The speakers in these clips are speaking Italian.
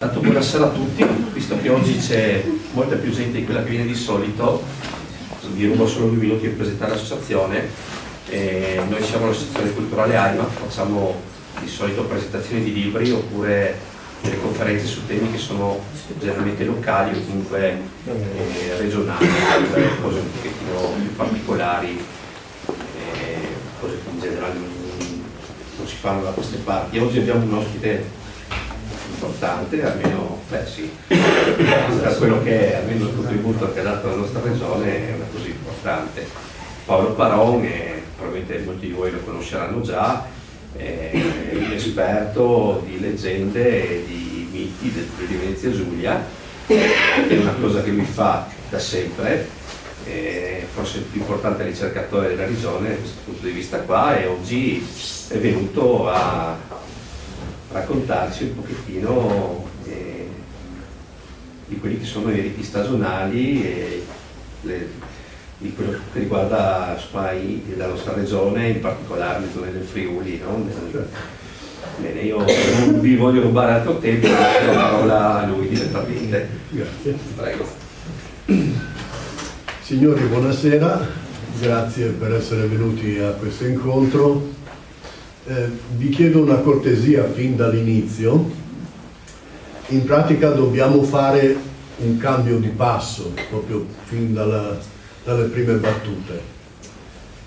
Tanto buonasera a tutti, visto che oggi c'è molta più gente di quella che viene di solito, vi rubo solo 2 minuti per presentare l'associazione. Noi siamo l'associazione culturale AIMA, facciamo di solito presentazioni di libri oppure delle conferenze su temi che sono generalmente locali o comunque regionali, cose un pochettino più particolari, cose che in generale non si fanno da queste parti. Oggi abbiamo un ospite importante, almeno da quello che è, almeno il contributo che ha dato la nostra regione è una cosa importante. Paolo Paron, probabilmente molti di voi lo conosceranno già, è un esperto di leggende e di miti del Friuli Venezia Giulia, è una cosa che lui fa da sempre, forse il più importante ricercatore della regione da questo punto di vista qua, e oggi è venuto a raccontarci un pochettino di quelli che sono i riti stagionali e di quello che riguarda la nostra regione, in particolare le zone del Friuli, no? Bene, io non vi voglio rubare altro tempo, do la parola a lui direttamente. Grazie. Prego. Signori, buonasera, grazie per essere venuti a questo incontro. Vi chiedo una cortesia fin dall'inizio. In pratica dobbiamo fare un cambio di passo proprio fin dalle prime battute,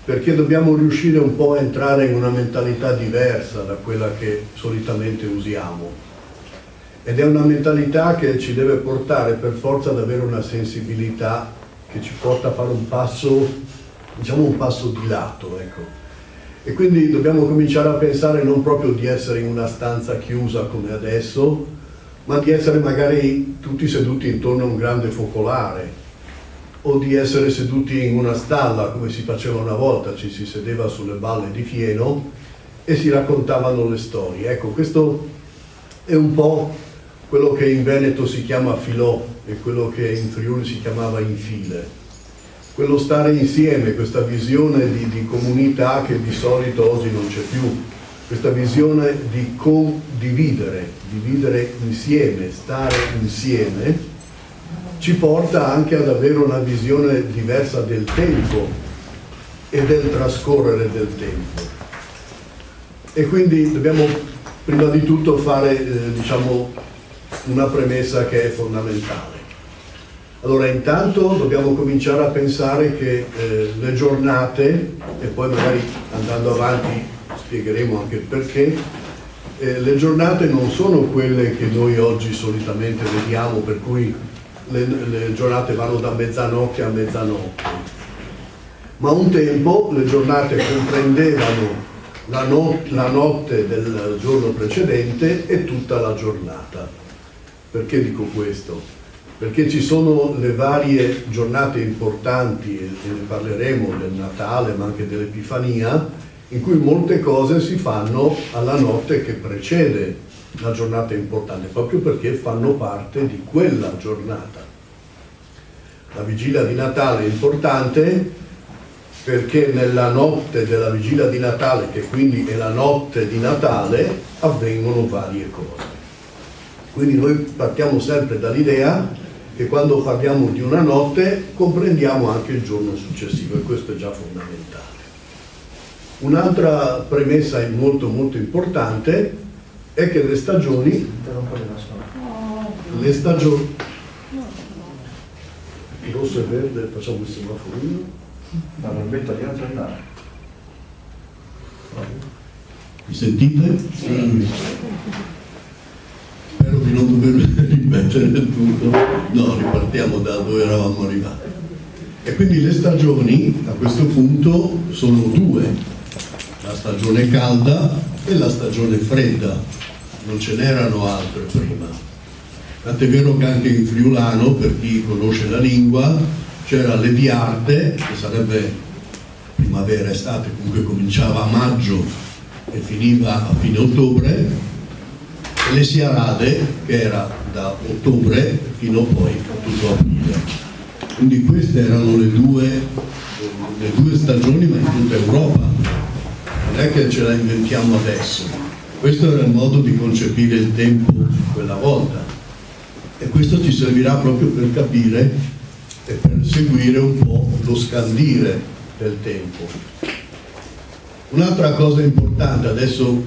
perché dobbiamo riuscire un po' a entrare in una mentalità diversa da quella che solitamente usiamo, ed è una mentalità che ci deve portare per forza ad avere una sensibilità che ci porta a fare un passo, diciamo un passo di lato, ecco. E quindi dobbiamo cominciare a pensare non proprio di essere in una stanza chiusa come adesso, ma di essere magari tutti seduti intorno a un grande focolare, o di essere seduti in una stalla come si faceva una volta, ci si sedeva sulle balle di fieno e si raccontavano le storie. Ecco, questo è un po' quello che in Veneto si chiama filò e quello che in Friuli si chiamava infile. Quello stare insieme, questa visione di comunità che di solito oggi non c'è più, questa visione di condividere, vivere insieme, stare insieme, ci porta anche ad avere una visione diversa del tempo e del trascorrere del tempo. E quindi dobbiamo prima di tutto fare diciamo una premessa che è fondamentale. Allora, intanto dobbiamo cominciare a pensare che le giornate, e poi magari andando avanti spiegheremo anche il perché, le giornate non sono quelle che noi oggi solitamente vediamo, per cui le giornate vanno da mezzanotte a mezzanotte, ma un tempo le giornate comprendevano la notte del giorno precedente e tutta la giornata. Perché dico questo? Perché ci sono le varie giornate importanti, e ne parleremo del Natale ma anche dell'Epifania, in cui molte cose si fanno alla notte che precede la giornata importante, proprio perché fanno parte di quella giornata. La vigilia di Natale è importante perché nella notte della vigilia di Natale, che quindi è la notte di Natale, avvengono varie cose. Quindi noi partiamo sempre dall'idea che quando parliamo di una notte comprendiamo anche il giorno successivo, e questo è già fondamentale. Un'altra premessa molto molto importante è che le stagioni rosso e verde, facciamo il semaforino. No, non metto lì a giornata. Mi sentite? Sì. Spero di non dover ripetere tutto. No, ripartiamo da dove eravamo arrivati. E quindi le stagioni a questo punto sono 2, la stagione calda e la stagione fredda, non ce n'erano altre prima. Tant'è vero che anche in friulano, per chi conosce la lingua, c'era l'Eviarte, che sarebbe primavera, estate, comunque cominciava a maggio e finiva a fine ottobre, e le Siarade, che era da ottobre fino poi a tutto aprile. Quindi queste erano le due stagioni, ma in tutta Europa. Non è che ce la inventiamo adesso. Questo era il modo di concepire il tempo quella volta. E questo ci servirà proprio per capire e per seguire un po' lo scandire del tempo. Un'altra cosa importante, adesso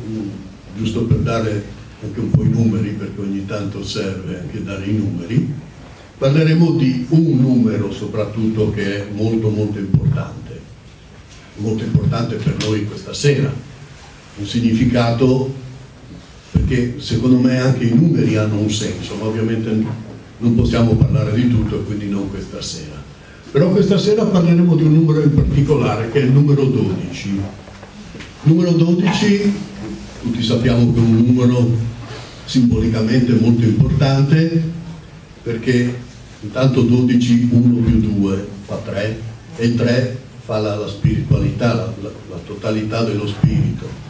giusto per dare anche un po' i numeri, perché ogni tanto serve anche dare i numeri, parleremo di un numero soprattutto che è molto importante per noi questa sera, un significato, perché secondo me anche i numeri hanno un senso, ma ovviamente non possiamo parlare di tutto e quindi non questa sera. Però questa sera parleremo di un numero in particolare che è il numero 12. Numero 12, tutti sappiamo che è un numero simbolicamente molto importante, perché intanto 12, 1 più 2 fa 3, e il 3 fa la spiritualità, la totalità dello spirito.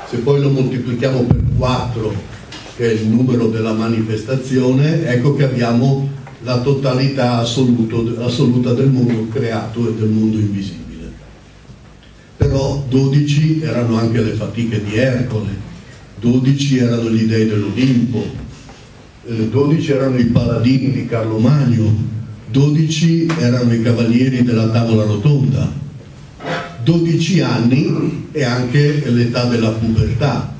Se poi lo moltiplichiamo per 4, che è il numero della manifestazione, ecco che abbiamo la totalità assoluta del mondo creato e del mondo invisibile. Però 12 erano anche le fatiche di Ercole, 12 erano gli dei dell'Olimpo, 12 erano i paladini di Carlo Magno, 12 erano i cavalieri della tavola rotonda. 12 anni è anche l'età della pubertà,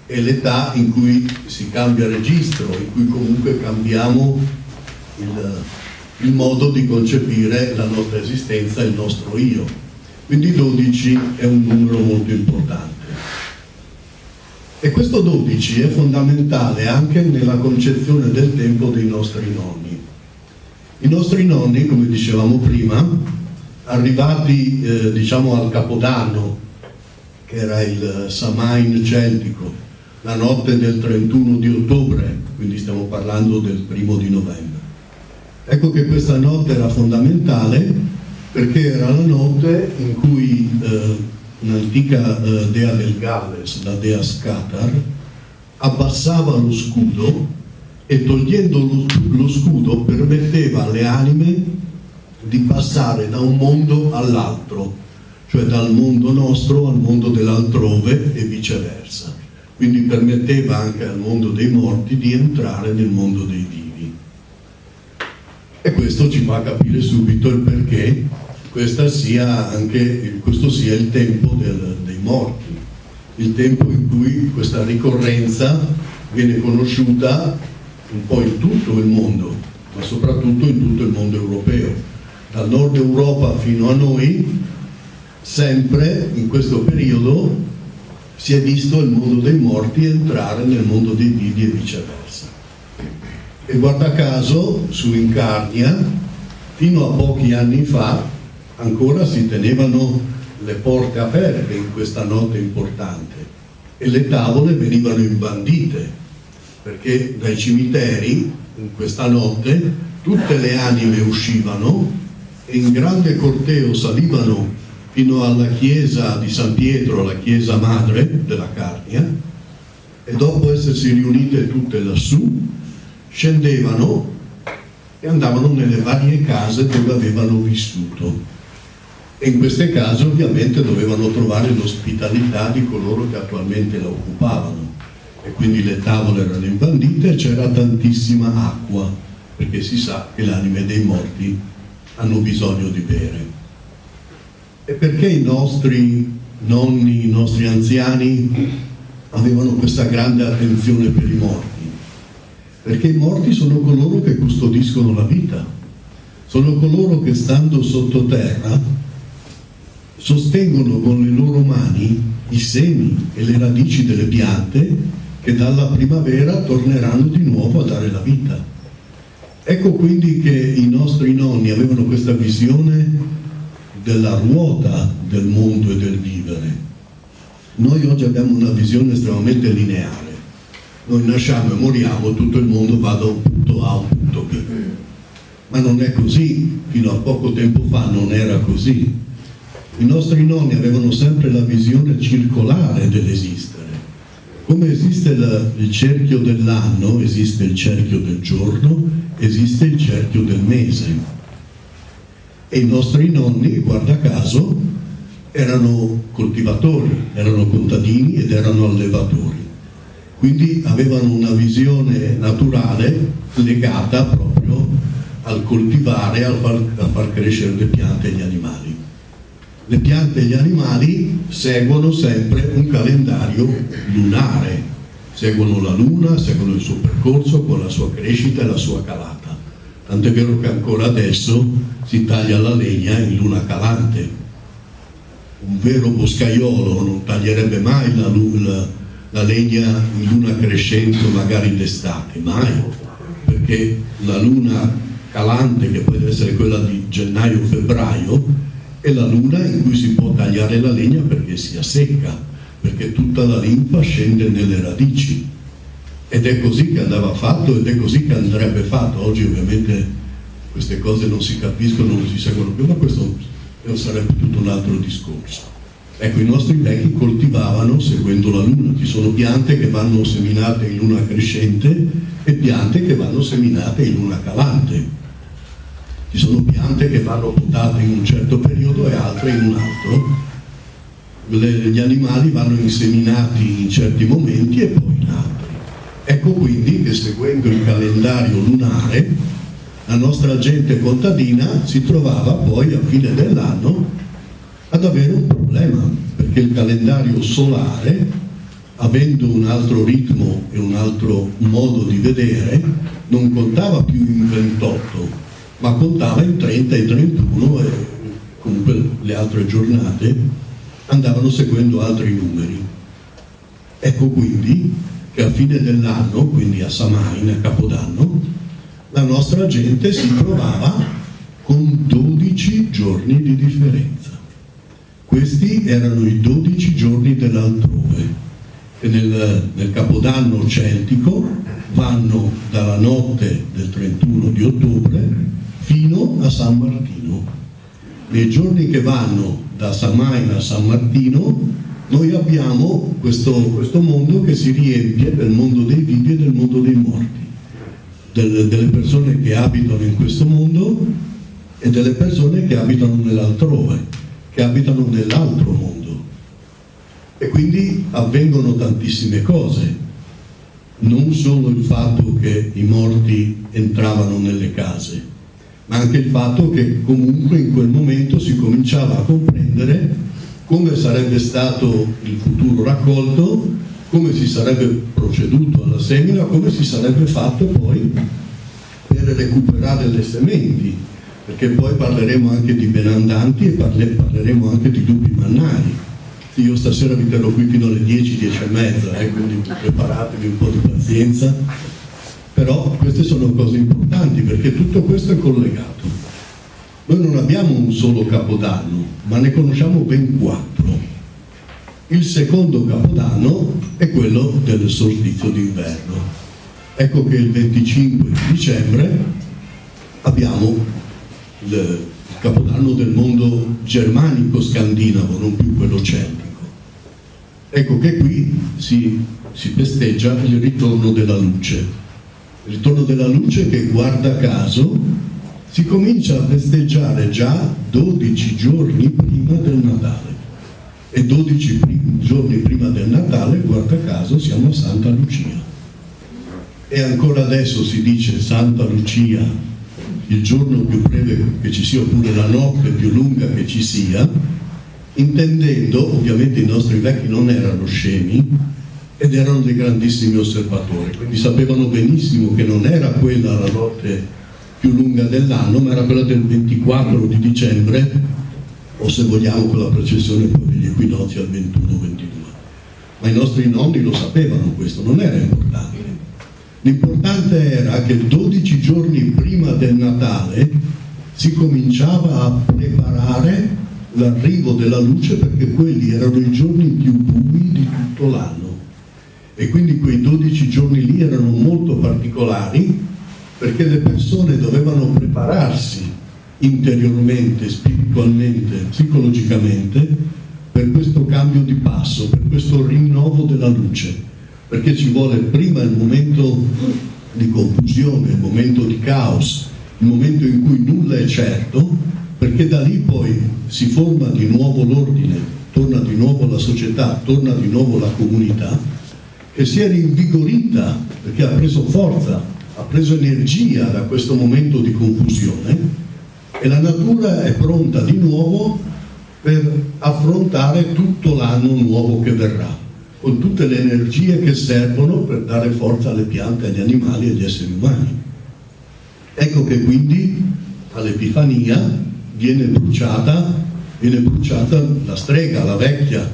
è l'età in cui si cambia registro, in cui comunque cambiamo il modo di concepire la nostra esistenza, il nostro io. Quindi 12 è un numero molto importante. E questo 12 è fondamentale anche nella concezione del tempo dei nostri nonni. I nostri nonni, come dicevamo prima, arrivati diciamo al Capodanno, che era il Samain celtico, la notte del 31 di ottobre, quindi stiamo parlando del 1 di novembre. Ecco che questa notte era fondamentale perché era la notte in cui un'antica dea del Galles, la dea Scatar, abbassava lo scudo e togliendo lo scudo permetteva alle anime di passare da un mondo all'altro, cioè dal mondo nostro al mondo dell'altrove e viceversa. Quindi permetteva anche al mondo dei morti di entrare nel mondo dei vivi. E questo ci fa capire subito il perché questo sia il tempo dei morti, il tempo in cui questa ricorrenza viene conosciuta un po' in tutto il mondo, ma soprattutto in tutto il mondo europeo. Dal nord Europa fino a noi, sempre in questo periodo si è visto il mondo dei morti entrare nel mondo dei vivi e viceversa. E guarda caso, su Incarnia, fino a pochi anni fa, ancora si tenevano le porte aperte in questa notte importante e le tavole venivano imbandite, perché dai cimiteri, in questa notte, tutte le anime uscivano e in grande corteo salivano fino alla chiesa di San Pietro, la chiesa madre della Carnia, e dopo essersi riunite tutte lassù, scendevano e andavano nelle varie case dove avevano vissuto. E in queste case ovviamente dovevano trovare l'ospitalità di coloro che attualmente la occupavano. E quindi le tavole erano imbandite e c'era tantissima acqua, perché si sa che le anime dei morti hanno bisogno di bere. E perché i nostri nonni, i nostri anziani avevano questa grande attenzione per i morti? Perché i morti sono coloro che custodiscono la vita, sono coloro che stando sottoterra sostengono con le loro mani i semi e le radici delle piante che dalla primavera torneranno di nuovo a dare la vita. Ecco quindi che i nostri nonni avevano questa visione della ruota del mondo e del vivere. Noi oggi abbiamo una visione estremamente lineare. Noi nasciamo e moriamo, tutto il mondo va da un punto A a un punto B. Ma non è così, fino a poco tempo fa non era così. I nostri nonni avevano sempre la visione circolare dell'esistere. Come esiste il cerchio dell'anno, esiste il cerchio del giorno, esiste il cerchio del mese. E i nostri nonni, guarda caso, erano coltivatori, erano contadini ed erano allevatori. quindi avevano una visione naturale legata proprio al coltivare, a far crescere le piante e gli animali. Le piante e gli animali seguono sempre un calendario lunare, seguono la luna, seguono il suo percorso con la sua crescita e la sua calata. Tant'è vero che ancora adesso si taglia la legna in luna calante. Un vero boscaiolo non taglierebbe mai la legna in luna crescente, magari d'estate, mai, perché la luna calante, che poi deve essere quella di gennaio-febbraio, è la luna in cui si può tagliare la legna perché sia secca, perché tutta la linfa scende nelle radici, ed è così che andava fatto ed è così che andrebbe fatto. Oggi ovviamente queste cose non si capiscono, non si seguono più, ma questo sarebbe tutto un altro discorso. Ecco, i nostri vecchi coltivavano seguendo la luna. Ci sono piante che vanno seminate in luna crescente e piante che vanno seminate in luna calante. Ci sono piante che vanno potate in un certo periodo e altre in un altro. Gli animali vanno inseminati in certi momenti e poi in altri. Ecco quindi che, seguendo il calendario lunare, la nostra gente contadina si trovava poi a fine dell'anno ad avere un problema, perché il calendario solare, avendo un altro ritmo e un altro modo di vedere, non contava più in 28, ma contava in 30 e 31, e comunque le altre giornate andavano seguendo altri numeri. Ecco quindi che a fine dell'anno, quindi a Samain, a Capodanno, la nostra gente si trovava con 12 giorni di differenza. Questi erano i 12 giorni dell'altrove, e nel Capodanno celtico vanno dalla notte del 31 di ottobre fino a San Martino. Nei giorni che vanno da Samain a San Martino noi abbiamo questo mondo che si riempie del mondo dei vivi e del mondo dei morti, delle persone che abitano in questo mondo e delle persone che abitano nell'altrove, che abitano nell'altro mondo. E quindi avvengono tantissime cose, non solo il fatto che i morti entravano nelle case, ma anche il fatto che comunque in quel momento si cominciava a comprendere come sarebbe stato il futuro raccolto, come si sarebbe proceduto alla semina, come si sarebbe fatto poi per recuperare le sementi, perché poi parleremo anche di benandanti e parleremo anche di lupi mannari. Io stasera vi terrò qui fino alle 10, 10 e mezza, quindi preparatevi un po' di pazienza. Però queste sono cose importanti, perché tutto questo è collegato. Noi non abbiamo un solo Capodanno, ma ne conosciamo ben 4. Il secondo Capodanno è quello del solstizio d'inverno. Ecco che il 25 di dicembre abbiamo il Capodanno del mondo germanico-scandinavo, non più quello celtico. Ecco che qui si festeggia il ritorno della luce. Il ritorno della luce che, guarda caso, si comincia a festeggiare già 12 giorni prima del Natale. E 12 giorni prima del Natale, guarda caso, siamo a Santa Lucia. E ancora adesso si dice Santa Lucia, il giorno più breve che ci sia, oppure la notte più lunga che ci sia, intendendo, ovviamente i nostri vecchi non erano scemi, ed erano dei grandissimi osservatori, quindi sapevano benissimo che non era quella la notte più lunga dell'anno, ma era quella del 24 di dicembre, o se vogliamo con la precessione poi degli equinozi al 21-22. Ma i nostri nonni lo sapevano questo, non era importante. L'importante era che 12 giorni prima del Natale si cominciava a preparare l'arrivo della luce, perché quelli erano i giorni più bui di tutto l'anno. E quindi quei 12 giorni lì erano molto particolari, perché le persone dovevano prepararsi interiormente, spiritualmente, psicologicamente per questo cambio di passo, per questo rinnovo della luce, perché ci vuole prima il momento di confusione, il momento di caos, il momento in cui nulla è certo, perché da lì poi si forma di nuovo l'ordine, torna di nuovo la società, torna di nuovo la comunità. che si è rinvigorita perché ha preso forza, ha preso energia da questo momento di confusione, e la natura è pronta di nuovo per affrontare tutto l'anno nuovo che verrà, con tutte le energie che servono per dare forza alle piante, agli animali e agli esseri umani. Ecco che quindi all'Epifania viene bruciata la strega, la vecchia,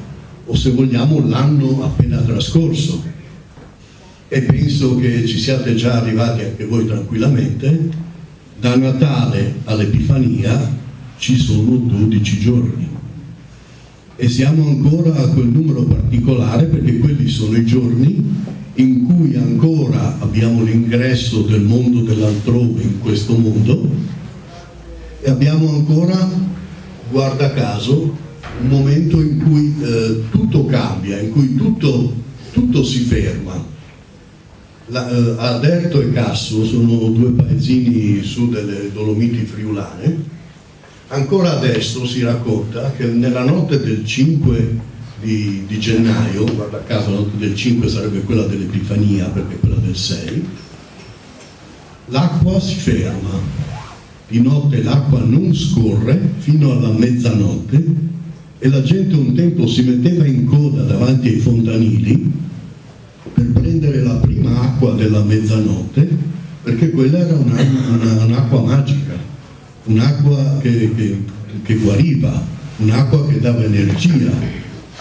o se vogliamo l'anno appena trascorso. E penso che ci siate già arrivati anche voi tranquillamente. Da Natale all'Epifania ci sono 12 giorni e siamo ancora a quel numero particolare, perché quelli sono i giorni in cui ancora abbiamo l'ingresso del mondo dell'altrove in questo mondo, e abbiamo ancora, guarda caso, un momento in cui tutto cambia, in cui tutto si ferma. Aderto e Casso sono due paesini su delle Dolomiti friulane. Ancora adesso si racconta che nella notte del 5 di gennaio, guarda caso la notte del 5 sarebbe quella dell'Epifania, perché quella del 6, l'acqua si ferma, di notte l'acqua non scorre fino alla mezzanotte, e la gente un tempo si metteva in coda davanti ai fontanili per prendere la prima acqua della mezzanotte, perché quella era un'acqua magica, un'acqua che guariva, un'acqua che dava energia.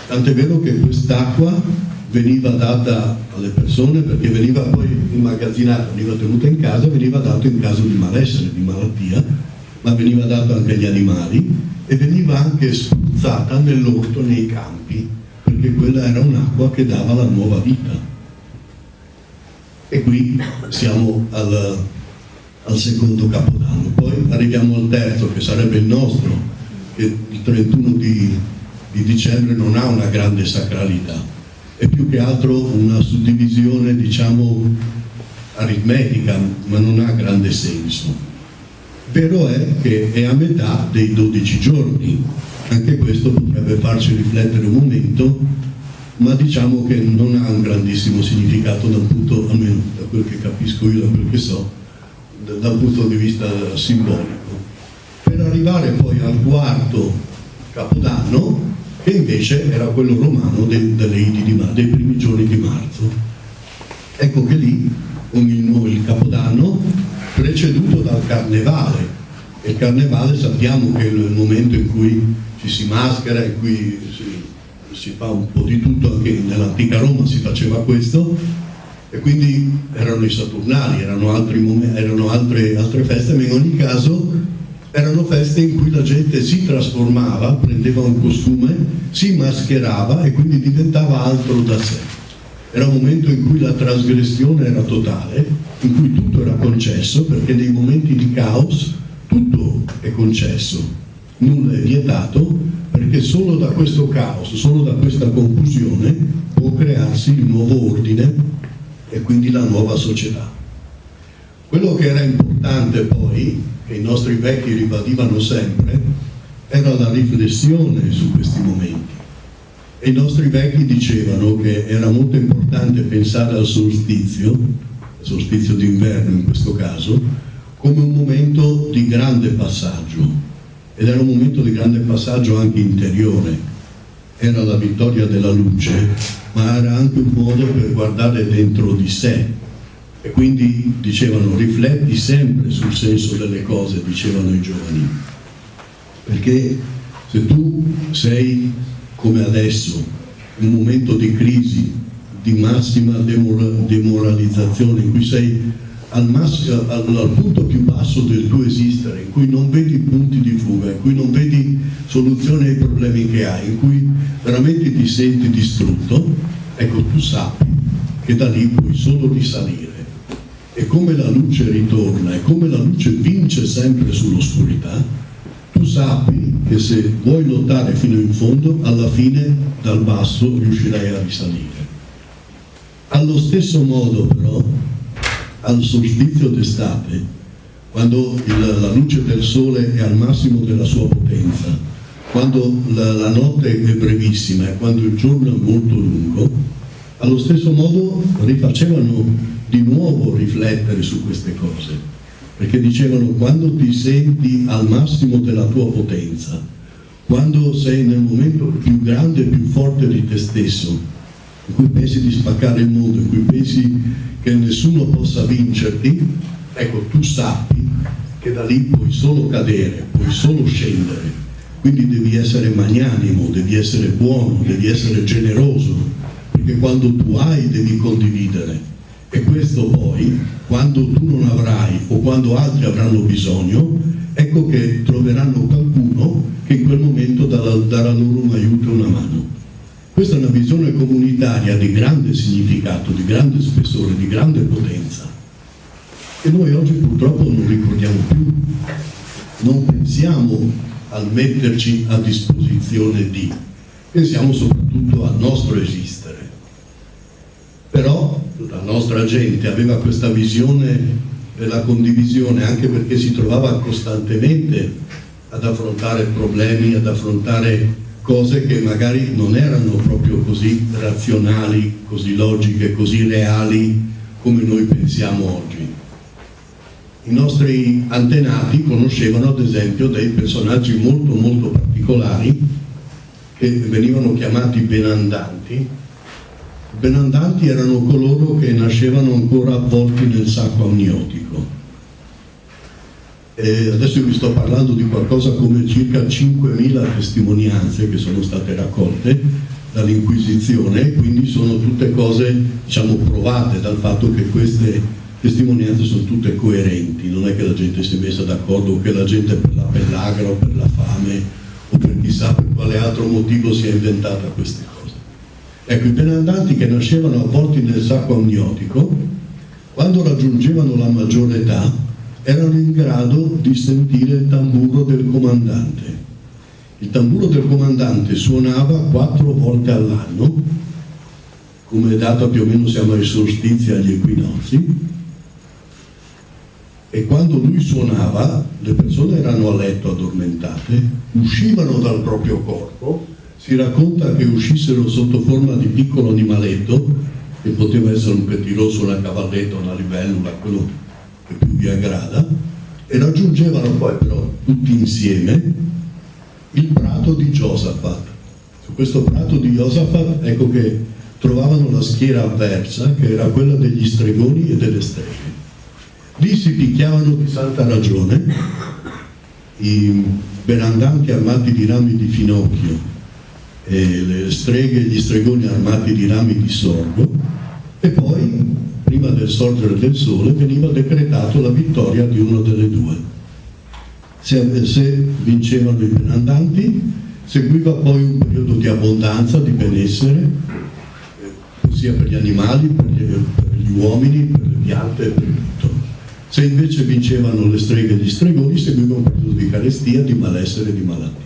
Tant'è vero che quest'acqua veniva data alle persone, perché veniva poi immagazzinata, veniva tenuta in casa, veniva data in caso di malessere, di malattia, ma veniva data anche agli animali, e veniva anche spruzzata nell'orto, nei campi, perché quella era un'acqua che dava la nuova vita. E qui siamo al secondo Capodanno. Poi arriviamo al terzo, che sarebbe il nostro, che il 31 di dicembre non ha una grande sacralità, è più che altro una suddivisione, diciamo, aritmetica, ma non ha grande senso. Vero è che è a metà dei 12 giorni, anche questo potrebbe farci riflettere un momento, ma diciamo che non ha un grandissimo significato dal punto, almeno da quel che capisco io, da quel che so, dal punto di vista simbolico, per arrivare poi al quarto Capodanno, che invece era quello romano dei primi giorni di marzo. Ecco che lì il Capodanno preceduto dal Carnevale, e il Carnevale sappiamo che è il momento in cui ci si maschera, in cui si fa un po' di tutto, anche nell'antica Roma si faceva questo, e quindi erano i Saturnali, erano altre feste, ma in ogni caso erano feste in cui la gente si trasformava, prendeva un costume, si mascherava e quindi diventava altro da sé. Era un momento in cui la trasgressione era totale, in cui tutto era concesso, perché nei momenti di caos tutto è concesso, nulla è vietato, perché solo da questo caos, solo da questa confusione può crearsi il nuovo ordine e quindi la nuova società. Quello che era importante poi, che i nostri vecchi ribadivano sempre, era la riflessione su questi momenti. E i nostri vecchi dicevano che era molto importante pensare al solstizio d'inverno in questo caso, come un momento di grande passaggio. Ed era un momento di grande passaggio anche interiore. Era la vittoria della luce, ma era anche un modo per guardare dentro di sé. E quindi dicevano: rifletti sempre sul senso delle cose, dicevano i giovani. Perché se tu sei, come adesso, in un momento di crisi, di massima demoralizzazione, in cui sei al punto più basso del tuo esistere, in cui non vedi punti di fuga, in cui non vedi soluzioni ai problemi che hai, in cui veramente ti senti distrutto, ecco, tu sappi che da lì puoi solo risalire. E come la luce ritorna e come la luce vince sempre sull'oscurità, tu sappi che se vuoi lottare fino in fondo, alla fine dal basso riuscirai a risalire. Allo stesso modo però, al solstizio d'estate, quando la luce del sole è al massimo della sua potenza, quando la notte è brevissima e quando il giorno è molto lungo, allo stesso modo rifacevano di nuovo riflettere su queste cose, perché dicevano: quando ti senti al massimo della tua potenza, quando sei nel momento più grande e più forte di te stesso, in cui pensi di spaccare il mondo, in cui pensi che nessuno possa vincerti, ecco, tu sappi che da lì puoi solo cadere, puoi solo scendere. Quindi devi essere magnanimo, devi essere buono, devi essere generoso, perché quando tu hai devi condividere. E questo poi, quando tu non avrai o quando altri avranno bisogno, ecco che troveranno qualcuno che in quel momento darà loro un aiuto e una mano. Questa è una visione comunitaria di grande significato, di grande spessore, di grande potenza, e noi oggi purtroppo non ricordiamo più, non pensiamo al metterci a disposizione di, pensiamo soprattutto al nostro esistere. Però la nostra gente aveva questa visione della condivisione, anche perché si trovava costantemente ad affrontare problemi, ad affrontare cose che magari non erano proprio così razionali, così logiche, così reali come noi pensiamo oggi. I nostri antenati conoscevano ad esempio dei personaggi molto molto particolari che venivano chiamati benandanti. Benandanti erano coloro che nascevano ancora avvolti nel sacco amniotico. E adesso io vi sto parlando di qualcosa come circa 5.000 testimonianze che sono state raccolte dall'Inquisizione, quindi sono tutte cose, diciamo, provate dal fatto che queste testimonianze sono tutte coerenti, non è che la gente si è messa d'accordo o che la gente per la pellagra o per la fame o per chissà per quale altro motivo si è inventata queste cose. Ecco, i benandanti che nascevano avvolti nel sacco amniotico, quando raggiungevano la maggiore età, erano in grado di sentire il tamburo del comandante. Il tamburo del comandante suonava 4 volte all'anno, come data più o meno siamo ai solstizi e agli equinozi, e quando lui suonava le persone erano a letto addormentate, uscivano dal proprio corpo, si racconta che uscissero sotto forma di piccolo animaletto, che poteva essere un pettirosso, una cavalletta, una libellula, quello che più vi aggrada, e raggiungevano poi però tutti insieme il prato di Giosafat. Su questo prato di Giosafat ecco che trovavano la schiera avversa, che era quella degli stregoni e delle streghe. Lì si picchiavano di santa ragione i benandanti armati di rami di finocchio e le streghe e gli stregoni armati di rami di sorgo, e poi prima del sorgere del sole veniva decretato la vittoria di una delle due. Se vincevano i benandanti, seguiva poi un periodo di abbondanza, di benessere, sia per gli animali, per gli uomini, per le piante, per tutto. Se invece vincevano le streghe e gli stregoni, seguiva un periodo di carestia, di malessere e di malattie.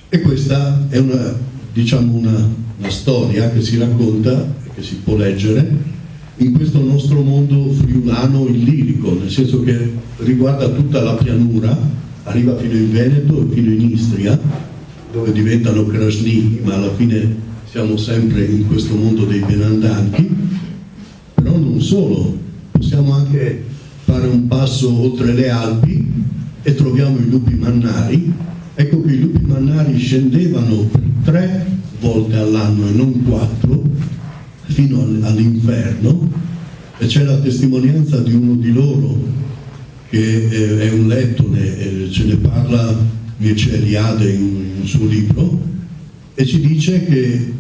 E questa è una storia che si racconta, che si può leggere in questo nostro mondo friulano illirico, nel senso che riguarda tutta la pianura, arriva fino in Veneto e fino in Istria, dove diventano krasniki, ma alla fine siamo sempre in questo mondo dei benandanti. Però non solo, possiamo anche fare un passo oltre le Alpi e troviamo i lupi mannari. Ecco che i lupi mannari scendevano 3 volte all'anno e non 4 fino all'inferno, e c'è la testimonianza di uno di loro che è un lettone, ce ne parla Mircea Eliade in un suo libro, e ci dice che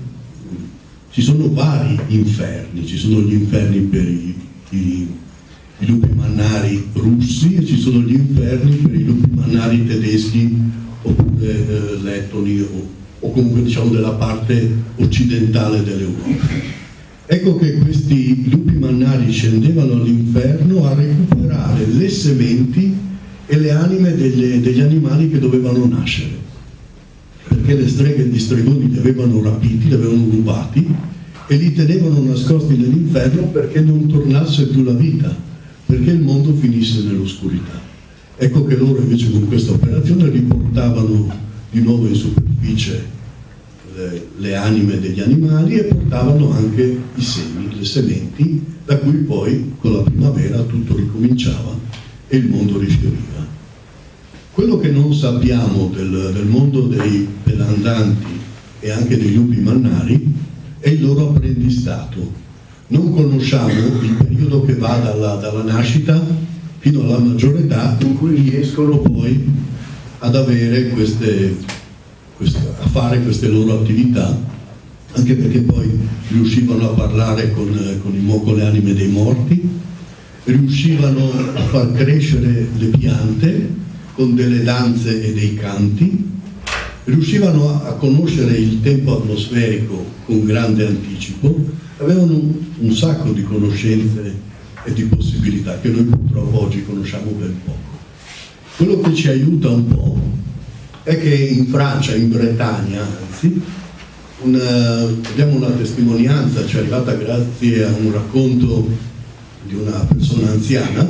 ci sono vari inferni, ci sono gli inferni per i lupi mannari russi e ci sono gli inferni per i lupi mannari tedeschi oppure lettoni o comunque diciamo della parte occidentale dell'Europa. Ecco che questi lupi mannari scendevano all'inferno a recuperare le sementi e le anime degli animali che dovevano nascere, perché le streghe e gli stregoni li avevano rapiti, li avevano rubati e li tenevano nascosti nell'inferno perché non tornasse più la vita, perché il mondo finisse nell'oscurità. Ecco che loro invece con questa operazione riportavano di nuovo in superficie le anime degli animali e portavano anche i semi, le sementi, da cui poi con la primavera tutto ricominciava e il mondo rifioriva. Quello che non sappiamo del mondo dei pelandanti e anche dei lupi mannari è il loro apprendistato. Non conosciamo il periodo che va dalla nascita fino alla maggiore età in cui riescono poi ad avere a fare queste loro attività, anche perché poi riuscivano a parlare con le anime dei morti, riuscivano a far crescere le piante con delle danze e dei canti, riuscivano a conoscere il tempo atmosferico con grande anticipo, avevano un sacco di conoscenze e di possibilità che noi purtroppo oggi conosciamo ben poco. Quello che ci aiuta un po' è che in Francia, in Bretagna anzi, abbiamo una testimonianza, ci è arrivata grazie a un racconto di una persona anziana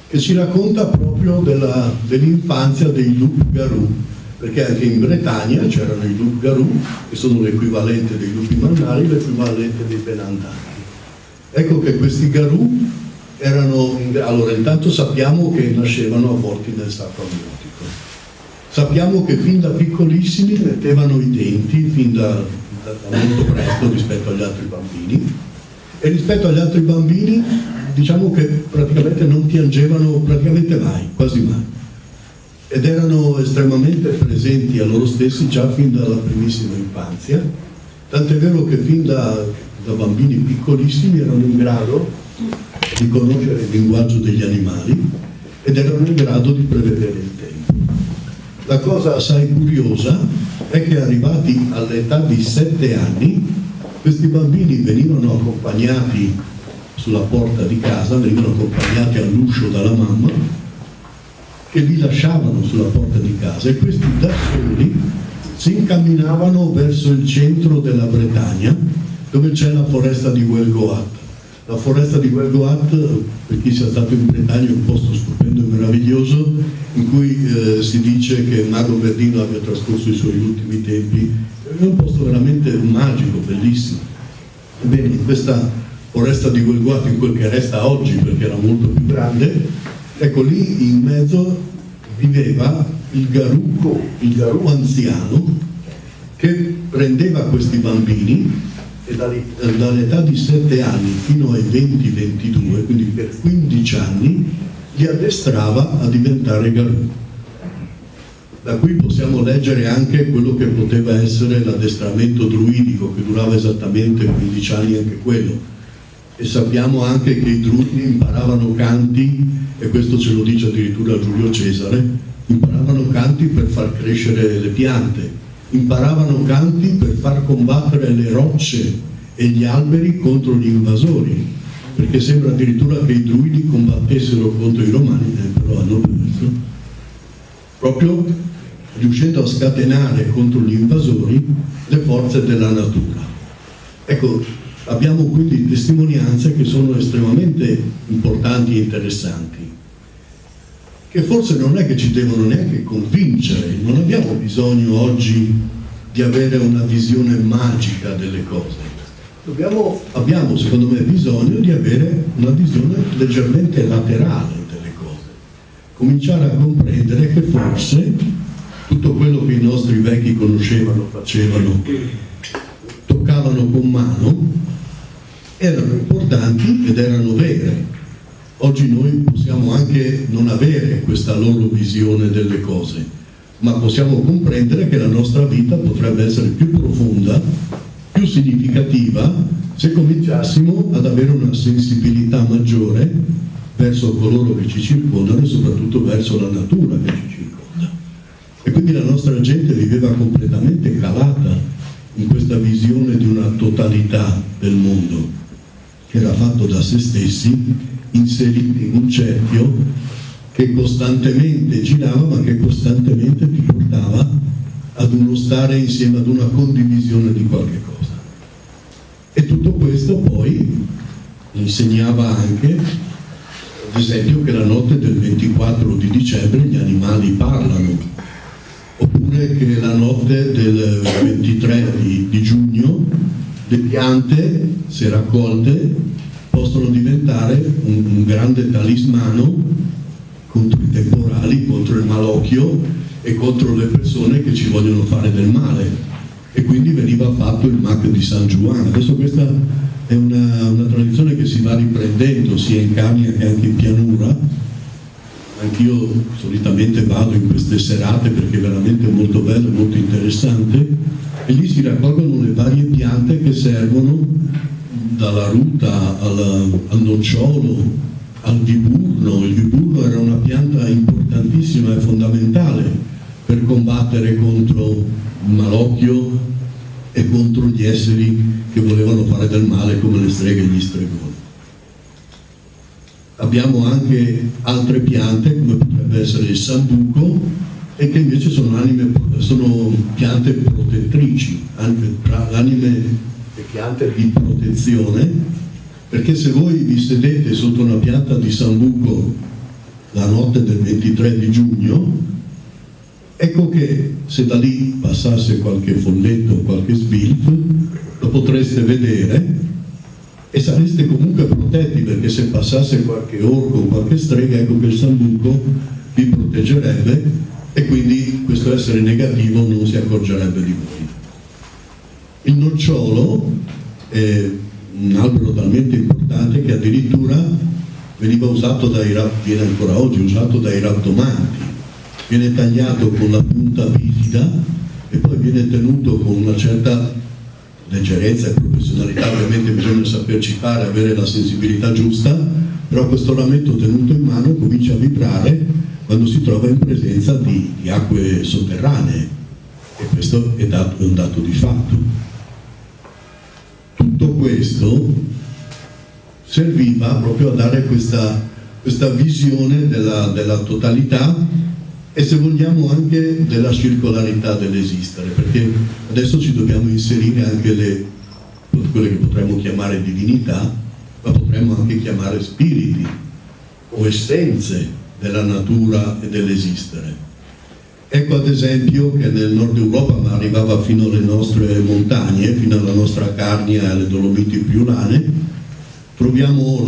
che ci racconta proprio dell'infanzia dei loup-garou, perché anche in Bretagna c'erano i loup-garou, che sono l'equivalente dei lupi mannari, l'equivalente dei pelandanti. Ecco che questi garou allora intanto sappiamo che nascevano avvolti nel sacco amniotico, sappiamo che fin da piccolissimi mettevano i denti fin da molto presto rispetto agli altri bambini, e rispetto agli altri bambini diciamo che praticamente non piangevano praticamente mai, quasi mai, ed erano estremamente presenti a loro stessi già fin dalla primissima infanzia, tant'è vero che fin da bambini piccolissimi erano in grado di conoscere il linguaggio degli animali ed erano in grado di prevedere il tempo. La cosa assai curiosa è che arrivati all'età di 7 anni questi bambini venivano accompagnati sulla porta di casa, venivano accompagnati all'uscio dalla mamma, che li lasciavano sulla porta di casa, e questi da soli si incamminavano verso il centro della Bretagna, dove c'è la foresta di Huelgoat. La foresta di Huelgoat, per chi sia stato in Bretagna, è un posto stupendo e meraviglioso, in cui si dice che Mago Verdino abbia trascorso i suoi ultimi tempi. È un posto veramente magico, bellissimo. Ebbene, in questa foresta di Huelgoat, in quel che resta oggi, perché era molto più grande, ecco, lì in mezzo viveva il garou anziano, che prendeva questi bambini e dall'età di 7 anni fino ai 20-22, quindi per 15 anni, li addestrava a diventare garou. Da qui possiamo leggere anche quello che poteva essere l'addestramento druidico, che durava esattamente 15 anni anche quello, e sappiamo anche che i druidi imparavano canti, e questo ce lo dice addirittura Giulio Cesare, imparavano canti per far crescere le piante, imparavano canti per far combattere le rocce e gli alberi contro gli invasori, perché sembra addirittura che i druidi combattessero contro i romani, però hanno perso, proprio riuscendo a scatenare contro gli invasori le forze della natura. Ecco, abbiamo quindi testimonianze che sono estremamente importanti e interessanti, che forse non è che ci devono neanche convincere. Non abbiamo bisogno oggi di avere una visione magica delle cose. Abbiamo, secondo me, bisogno di avere una visione leggermente laterale delle cose. Cominciare a comprendere che forse tutto quello che i nostri vecchi conoscevano, facevano, toccavano con mano, erano importanti ed erano vere. Oggi noi possiamo anche non avere questa loro visione delle cose, ma possiamo comprendere che la nostra vita potrebbe essere più profonda, più significativa, se cominciassimo ad avere una sensibilità maggiore verso coloro che ci circondano e soprattutto verso la natura che ci circonda. E quindi la nostra gente viveva completamente calata in questa visione di una totalità del mondo, che era fatto da se stessi, inseriti in un cerchio che costantemente girava, ma che costantemente ti portava ad uno stare insieme, ad una condivisione di qualche cosa. E tutto questo poi insegnava anche, ad esempio, che la notte del 24 di dicembre gli animali parlano, oppure oppure che la notte del 23 di giugno le piante, se raccolte, possono diventare un grande talismano contro i temporali, contro il malocchio e contro le persone che ci vogliono fare del male. E quindi veniva fatto il Mac di San Giovanni. Adesso questa è una tradizione che si va riprendendo sia in Carnia che anche in pianura. Anch'io solitamente vado in queste serate perché è veramente molto bello e molto interessante, e lì si raccolgono le varie piante che servono, dalla ruta al nocciolo al viburno. Il viburno era una pianta importantissima e fondamentale per combattere contro il malocchio e contro gli esseri che volevano fare del male come le streghe e gli stregoni. Abbiamo anche altre piante come potrebbe essere il sambuco, e che invece sono piante protettrici, anime e piante di protezione, perché se voi vi sedete sotto una pianta di sambuco la notte del 23 di giugno, ecco che se da lì passasse qualche folletto o qualche sbilf lo potreste vedere e sareste comunque protetti, perché se passasse qualche orco o qualche strega, ecco che il sambuco vi proteggerebbe e quindi questo essere negativo non si accorgerebbe di voi. Il nocciolo è un albero talmente importante che addirittura veniva usato viene ancora oggi usato dai rattomanti. Viene tagliato con la punta bifida e poi viene tenuto con una certa leggerezza e professionalità. Ovviamente bisogna saperci fare, avere la sensibilità giusta, però questo rametto tenuto in mano comincia a vibrare quando si trova in presenza di acque sotterranee, e questo è un dato di fatto. Tutto questo serviva proprio a dare questa visione della totalità e, se vogliamo, anche della circolarità dell'esistere, perché adesso ci dobbiamo inserire anche quelle che potremmo chiamare divinità, ma potremmo anche chiamare spiriti o essenze della natura e dell'esistere. Ecco ad esempio che nel nord Europa, ma arrivava fino alle nostre montagne, fino alla nostra Carnia e alle Dolomiti Friulane, troviamo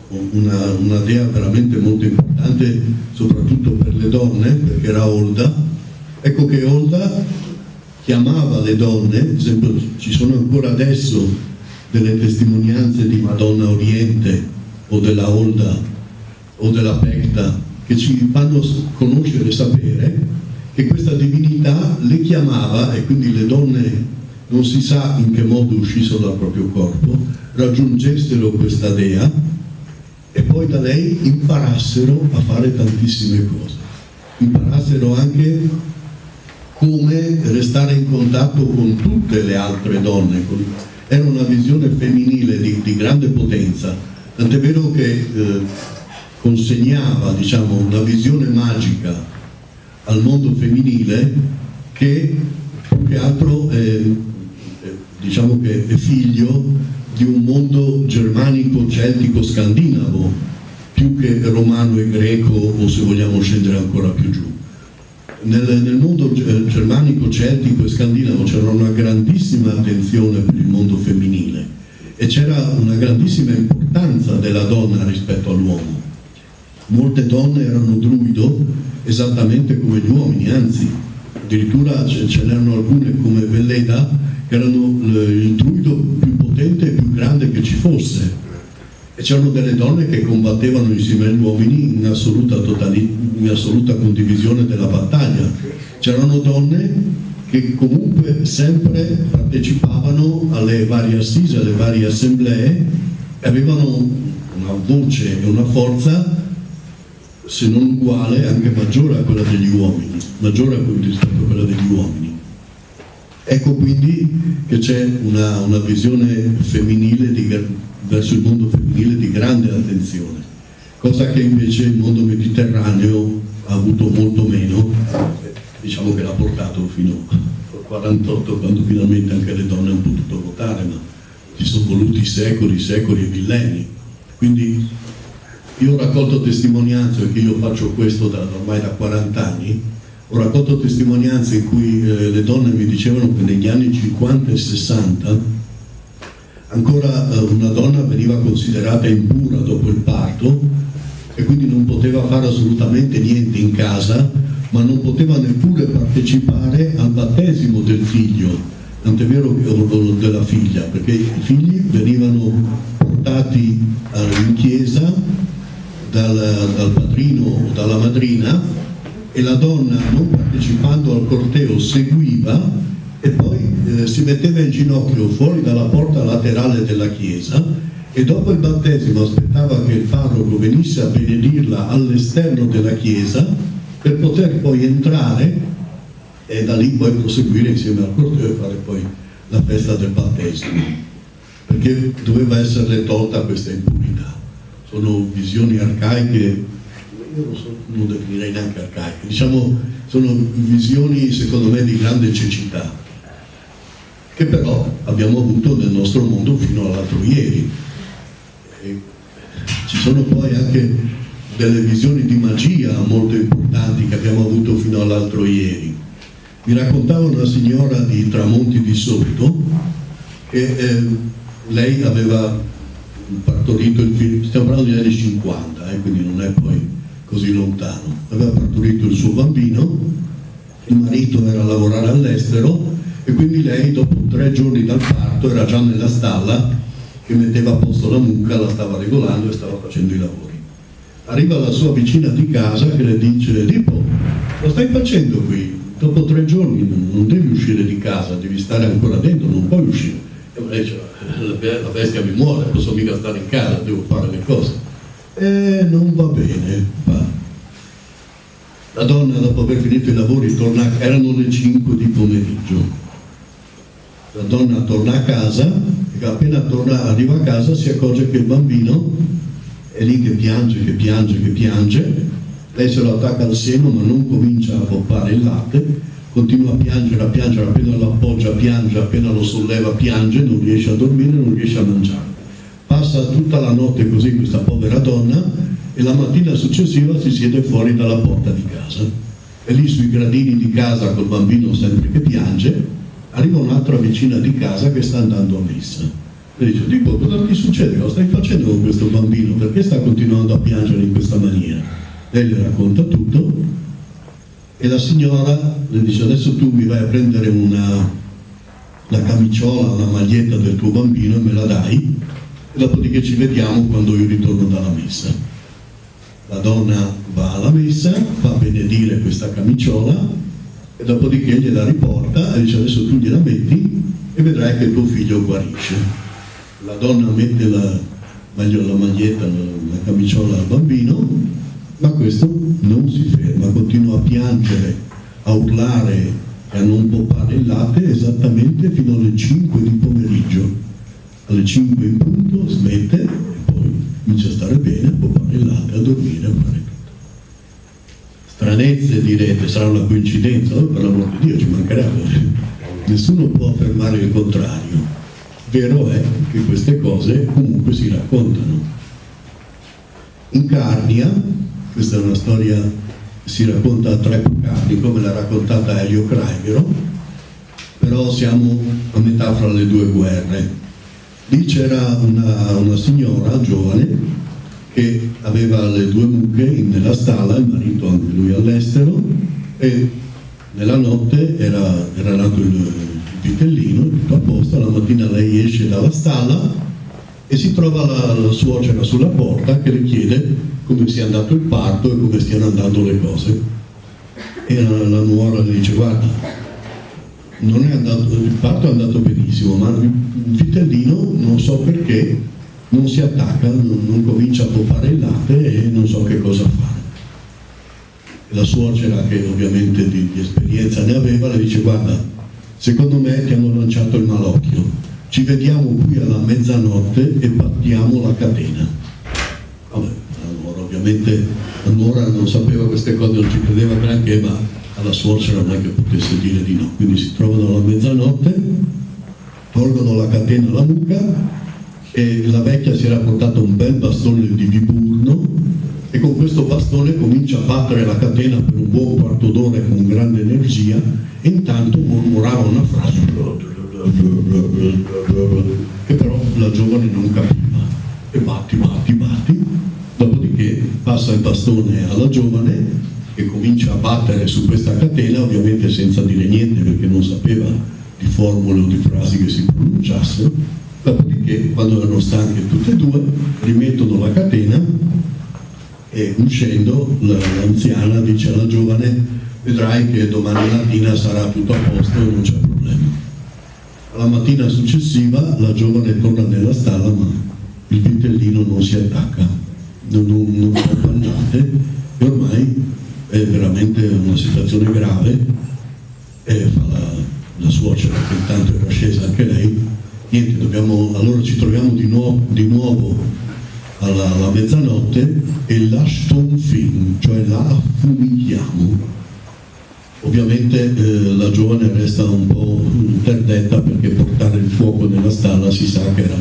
una dea veramente molto importante, soprattutto per le donne, perché era Olda. Ecco che Olda chiamava le donne, ad esempio ci sono ancora adesso delle testimonianze di Madonna Oriente o della Olda o della Pecta, che ci fanno conoscere e sapere che questa divinità le chiamava, e quindi le donne, non si sa in che modo uscissero dal proprio corpo, raggiungessero questa dea e poi da lei imparassero a fare tantissime cose, imparassero anche come restare in contatto con tutte le altre donne. Era una visione femminile di grande potenza, tant'è vero che consegnava, diciamo, una visione magica al mondo femminile che più che altro diciamo che è figlio di un mondo germanico, celtico, scandinavo, più che romano e greco, o se vogliamo scendere ancora più giù. Nel mondo germanico, celtico e scandinavo c'era una grandissima attenzione per il mondo femminile e c'era una grandissima importanza della donna rispetto all'uomo. Molte donne erano druido esattamente come gli uomini, anzi addirittura ce n'erano alcune come Velleda che erano il druido più potente e più grande che ci fosse, e c'erano delle donne che combattevano insieme agli uomini in assoluta condivisione della battaglia. C'erano donne che comunque sempre partecipavano alle varie assise, alle varie assemblee, e avevano una voce e una forza se non uguale, anche maggiore a quella degli uomini, maggiore rispetto a quella degli uomini. Ecco quindi che c'è una visione femminile verso il mondo femminile di grande attenzione, cosa che invece il mondo mediterraneo ha avuto molto meno, diciamo che l'ha portato fino al 48, quando finalmente anche le donne hanno potuto votare, ma ci sono voluti secoli e millenni. Quindi io ho raccolto testimonianze, perché io faccio questo ormai da 40 anni, Ho raccolto testimonianze in cui le donne mi dicevano che negli anni 50 e 60 ancora una donna veniva considerata impura dopo il parto e quindi non poteva fare assolutamente niente in casa, ma non poteva neppure partecipare al battesimo del figlio, tant'è vero che della figlia, perché i figli venivano portati in chiesa dal padrino o dalla madrina, e la donna, non partecipando al corteo, seguiva e poi si metteva in ginocchio fuori dalla porta laterale della chiesa e dopo il battesimo aspettava che il parroco venisse a benedirla all'esterno della chiesa per poter poi entrare e da lì poi proseguire insieme al corteo e fare poi la festa del battesimo, perché doveva esserle tolta questa impurità. Sono visioni arcaiche, io non definirei neanche arcaiche, diciamo sono visioni secondo me di grande cecità, che però abbiamo avuto nel nostro mondo fino all'altro ieri. E ci sono poi anche delle visioni di magia molto importanti che abbiamo avuto fino all'altro ieri. Mi raccontava una signora di Tramonti di Sotto che lei aveva partorito il figlio, stiamo parlando degli anni 50, quindi non è poi così lontano, aveva partorito il suo bambino, il marito era a lavorare all'estero e quindi lei dopo 3 giorni dal parto era già nella stalla che metteva a posto la mucca, la stava regolando e stava facendo i lavori. Arriva la sua vicina di casa che le dice: Tipo, lo stai facendo qui? Dopo 3 giorni non devi uscire di casa, devi stare ancora dentro, non puoi uscire. E lei dice: la bestia mi muore, non posso mica stare in casa, devo fare le cose. Non va bene, va. La donna, dopo aver finito i lavori, erano le 5 di pomeriggio. La donna torna a casa e appena arriva a casa si accorge che il bambino è lì che piange, che piange, che piange. Lei se lo attacca al seno ma non comincia a poppare il latte, continua a piangere, appena lo appoggia piange, appena lo solleva piange, non riesce a dormire, non riesce a mangiare. Passa tutta la notte così questa povera donna e la mattina successiva si siede fuori dalla porta di casa. E lì sui gradini di casa col bambino sempre che piange, arriva un'altra vicina di casa che sta andando a messa. E dice: Tipo, cosa ti succede? Cosa stai facendo con questo bambino? Perché sta continuando a piangere in questa maniera? Lei le racconta tutto e la signora le dice: adesso tu mi vai a prendere la camiciola, una maglietta del tuo bambino e me la dai, e dopodiché ci vediamo quando io ritorno dalla messa. La donna va alla messa, fa benedire questa camiciola e dopodiché gliela riporta e dice: adesso tu gliela metti e vedrai che tuo figlio guarisce. La donna mette la maglietta, la camiciola al bambino, ma questo non si ferma, continua a piangere, a urlare e a non poppare il latte esattamente fino alle 5 di pomeriggio. Alle 5 in punto smette e poi comincia a stare bene, a poppare il latte, a dormire, a fare tutto. Stranezze, direte, sarà una coincidenza, per l'amor di Dio, ci mancherebbe. Nessuno può affermare il contrario. Vero è che queste cose comunque si raccontano. In Carnia, questa è una storia che si racconta a 3 puccati, come l'ha raccontata Elio Craigero, però siamo a metà fra le 2 guerre. Lì c'era una signora giovane che aveva le 2 mucche nella stalla, il marito anche lui all'estero, e nella notte era nato il vitellino, tutto a posto. La mattina lei esce dalla stalla e si trova la suocera sulla porta che le chiede come sia andato il parto e come stiano andando le cose. E la nuora le dice: guarda, il parto è andato benissimo, ma il vitellino non so perché non si attacca, non comincia a poppare il latte e non so che cosa fare. E la suocera, che ovviamente di esperienza ne aveva, le dice: guarda, secondo me ti hanno lanciato il malocchio, ci vediamo qui alla mezzanotte e battiamo la catena. Vabbè, ovviamente la nuora non sapeva queste cose, non ci credeva neanche, ma alla suocera non è che potesse dire di no. Quindi si trovano alla mezzanotte, tolgono la catena alla mucca e la vecchia si era portata un bel bastone di Viburno e con questo bastone comincia a battere la catena per un buon quarto d'ora con grande energia e intanto mormorava una frase che però la giovane non capiva, e batti, dopodiché passa il bastone alla giovane che comincia a battere su questa catena, ovviamente senza dire niente perché non sapeva di formule o di frasi che si pronunciassero. Dopodiché, quando erano stanche tutte e due, rimettono la catena e uscendo l'anziana dice alla giovane: vedrai che domani mattina sarà tutto a posto e non c'è problema. La mattina successiva la giovane torna nella stalla, ma il vitellino non si attacca, non si appannate, e ormai è veramente una situazione grave. E fa la suocera, che intanto era scesa anche lei: niente, allora ci troviamo di nuovo alla mezzanotte e la stonfin, cioè la affumichiamo. Ovviamente la giovane resta un po' interdetta, perché portare il fuoco nella stalla si sa che era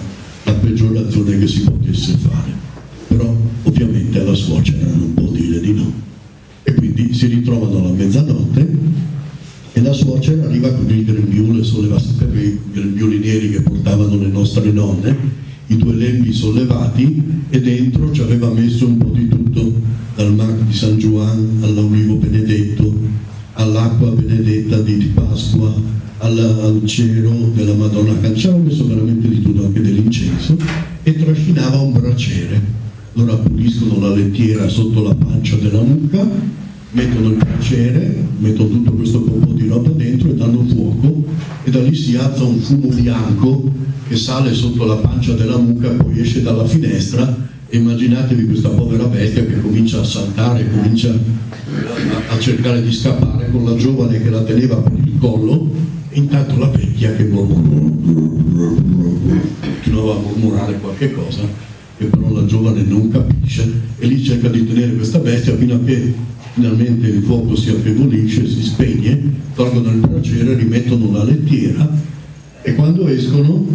la peggiore azione che si potesse fare, però ovviamente alla suocera non può dire di no, e quindi si ritrovano alla mezzanotte e la suocera arriva con il grembiule sollevato, i grembiuli neri che portavano le nostre nonne, i due lembi sollevati, e dentro ci aveva messo un po' di tutto, dal mac di San Juan all'olivo benedetto, all'acqua benedetta di Pasqua, al cero della Madonna Cancella, ho messo veramente di tutto, anche dell'incenso, e trascinava un braciere. Allora puliscono la lettiera sotto la pancia della mucca, mettono il braciere, mettono tutto questo po' di roba dentro e danno fuoco, e da lì si alza un fumo bianco che sale sotto la pancia della mucca, poi esce dalla finestra, e immaginatevi questa povera bestia che comincia a saltare, comincia a cercare di scappare, con la giovane che la teneva per il collo, e intanto la vecchia che continuava a mormorare qualche cosa che però la giovane non capisce, e lì cerca di tenere questa bestia fino a che finalmente il fuoco si affievolisce, si spegne, tolgono il braciere, rimettono la lettiera, e quando escono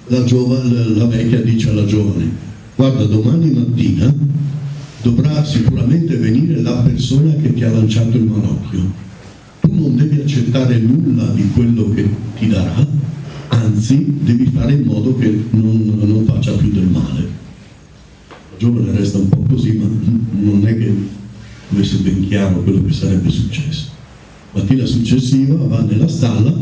la vecchia dice alla giovane: guarda, domani mattina dovrà sicuramente venire la persona che ti ha lanciato il manocchio. Tu non devi accettare nulla di quello che ti darà, anzi devi fare in modo che non faccia più del male. La giovane resta un po' così, ma non è che avesse ben chiaro quello che sarebbe successo. Mattina successiva va nella stalla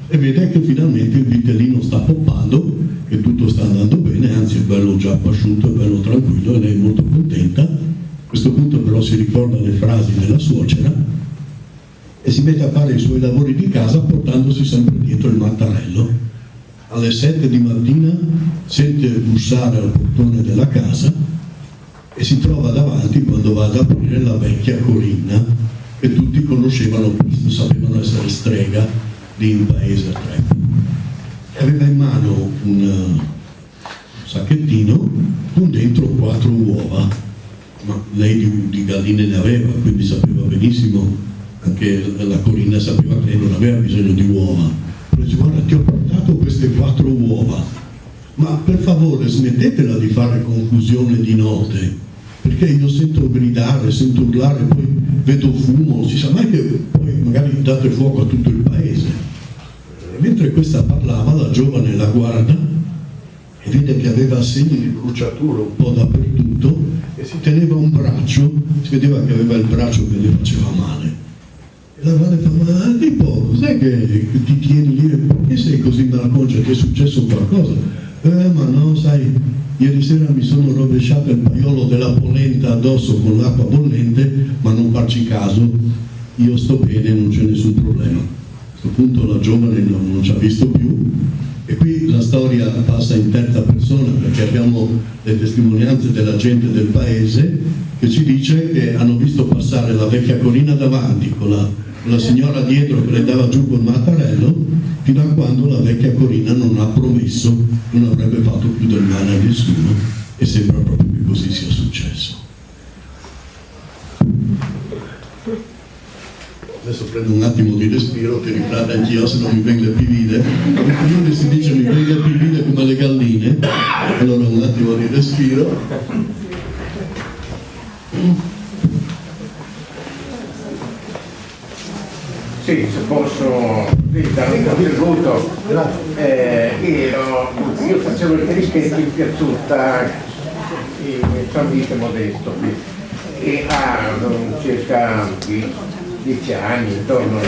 e vede che finalmente il vitellino sta poppando, che tutto sta andando bene, anzi è bello già pasciuto, è bello tranquillo, e lei è molto contenta. A questo punto però si ricorda le frasi della suocera e si mette a fare i suoi lavori di casa portandosi sempre dietro il mattarello. Alle 7 di mattina sente bussare al portone della casa e si trova davanti, quando va ad aprire, la vecchia Corinna, che tutti conoscevano, sapevano essere strega di un paese a Trento. Aveva in mano un sacchettino con dentro 4 uova, ma lei di galline ne aveva, quindi sapeva benissimo, anche la Corinna sapeva che lei non aveva bisogno di uova. Però dice: guarda, ti ho portato queste 4 uova, ma per favore smettetela di fare confusione di notte, perché io sento gridare, sento urlare, poi vedo fumo, non si sa mai che poi magari date fuoco a tutto il paese. Mentre questa parlava, la giovane la guarda e vede che aveva segni di bruciature un po' dappertutto, e si teneva un braccio, si vedeva che aveva il braccio che le faceva male. E la madre fa: ma tipo, cos'è che ti tieni lì? Perché sei così malconcia? Ti è successo qualcosa? Ma no, sai, ieri sera mi sono rovesciato il paiolo della polenta addosso con l'acqua bollente, ma non farci caso, io sto bene, non c'è nessun problema. A questo punto la giovane non ci ha visto più, e qui la storia passa in terza persona, perché abbiamo le testimonianze della gente del paese che ci dice che hanno visto passare la vecchia Corinna davanti con la signora dietro che le dava giù col mattarello, fino a quando la vecchia Corinna non ha promesso, non avrebbe fatto più del male a nessuno, e sembra proprio che così sia successo. Adesso prendo un attimo di respiro, che riflate anch'io, se non mi vengono le pivide. In Friuli si dice mi vengono le pivide come le galline, allora un attimo di respiro. Sì, se posso dare un contributo. Io facevo il perischetto in Piazzuta, in San Vito Modesto, e circa 10 anni intorno.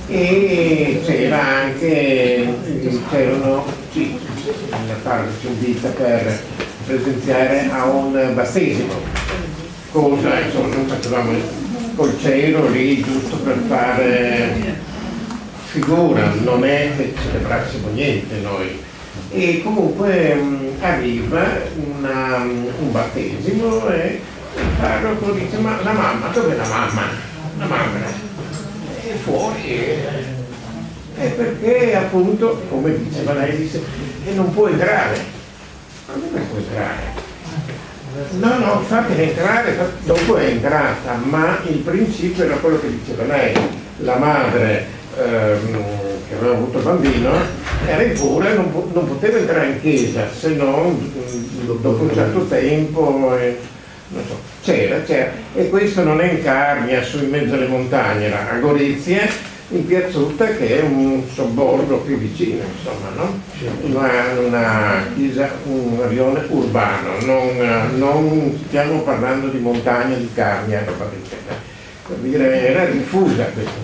E c'erano una parte ci invita per presenziare a un battesimo, cosa insomma non facevamo col cielo lì giusto per fare figura, non è che celebrassimo niente noi. E comunque arriva un battesimo e il parroco dice: ma la mamma, dov'è la mamma? La mamma è fuori, e perché appunto, come diceva lei, dice, e non può entrare. Ma come può entrare? No, fatela entrare, dopo è entrata, ma il principio era quello che diceva lei. La madre che aveva avuto bambino era impura, non poteva entrare in chiesa, se no dopo un certo tempo non so, c'era, e questo non è in Carnia, su in mezzo alle montagne, era a Gorizia, in Piazzuta, che è un sobborgo più vicino, insomma, no? Una chiesa, un rione urbano, non stiamo parlando di montagna, di Carnia, roba del genere. Per dire, era diffusa questa.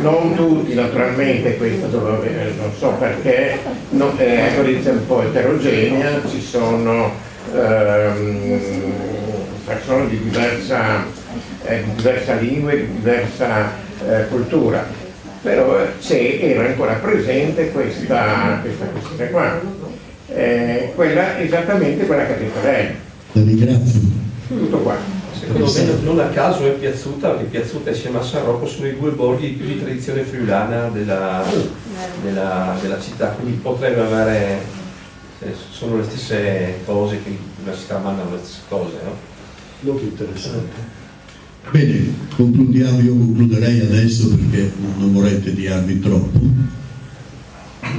Non tutti naturalmente, questa dove non so perché, Gorizia è un po' eterogenea, ci sono persone di diversa lingua e di diversa cultura, però era ancora presente questa questione qua, quella esattamente quella che ha detto lei. La ringrazio. Tutto qua. Secondo me non a caso è Piazzuta, perché Piazzuta insieme a San Rocco sono i due borghi più di tradizione friulana della città, quindi potrebbe avere, sono le stesse cose che una città mandano le stesse cose, no? Molto interessante. Bene, io concluderei adesso perché non vorrei tediarvi troppo,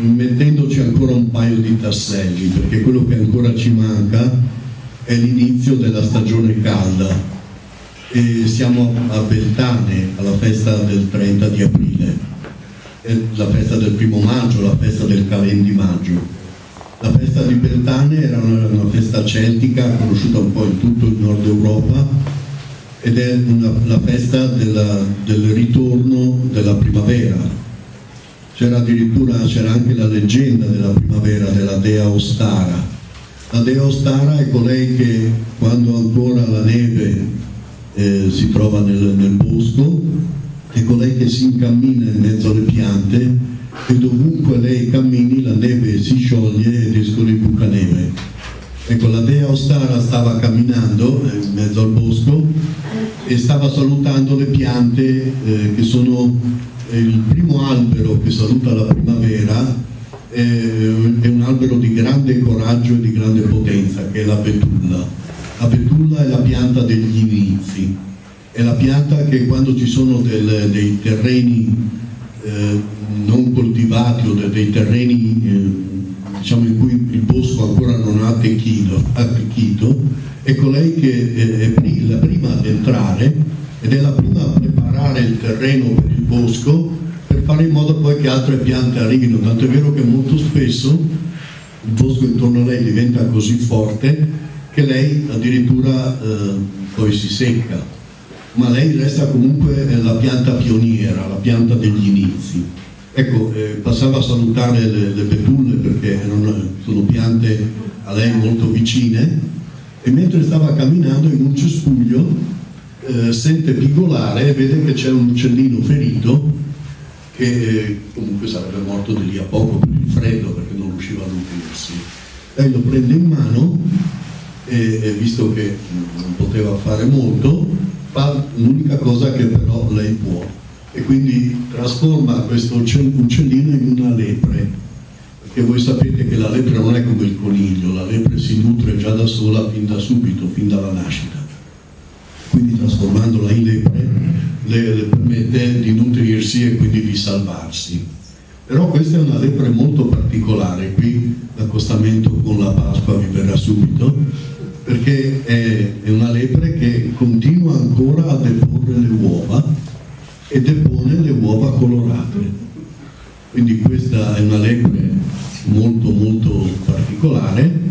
mettendoci ancora un paio di tasselli, perché quello che ancora ci manca è l'inizio della stagione calda e siamo a Beltane, alla festa del 30 di aprile, la festa del 1° maggio, la festa del Calendi maggio. La festa di Beltane era una festa celtica conosciuta un po' in tutto il nord Europa ed è la festa del ritorno della primavera. C'era anche la leggenda della primavera, della dea Ostara. La dea Ostara è colei che, quando ancora la neve si trova nel bosco, è colei che si incammina in mezzo alle piante e dovunque lei cammini la neve si scioglie ed escono i bucaneve. Ecco, la dea Ostara stava camminando in mezzo al bosco e stava salutando le piante che sono il primo albero che saluta la primavera. È un albero di grande coraggio e di grande potenza, che è la betulla. La betulla è la pianta degli inizi, è la pianta che quando ci sono dei terreni non coltivati o dei terreni diciamo in cui il bosco ancora non ha attecchito, è colei che è la prima ad entrare ed è la prima a preparare il terreno per il bosco, per fare in modo poi che altre piante arrivino, tanto è vero che molto spesso il bosco intorno a lei diventa così forte che lei addirittura poi si secca, ma lei resta comunque la pianta pioniera, la pianta degli inizi. Ecco, passava a salutare le betulle perché sono piante a lei molto vicine, e mentre stava camminando in un cespuglio sente pigolare e vede che c'è un uccellino ferito che comunque sarebbe morto di lì a poco per il freddo, perché non riusciva a nutrirsi. Lei lo prende in mano e visto che non poteva fare molto, fa l'unica cosa che però lei può, e quindi trasforma questo uccellino in una lepre, perché voi sapete che la lepre non è come il coniglio, la lepre si nutre già da sola fin da subito, fin dalla nascita. Quindi trasformandola in lepre le permette di nutrirsi e quindi di salvarsi. Però questa è una lepre molto particolare, qui l'accostamento con la Pasqua vi verrà subito, perché è una lepre che continua ancora a deporre le uova e depone le uova colorate. Quindi questa è una lepre molto molto particolare,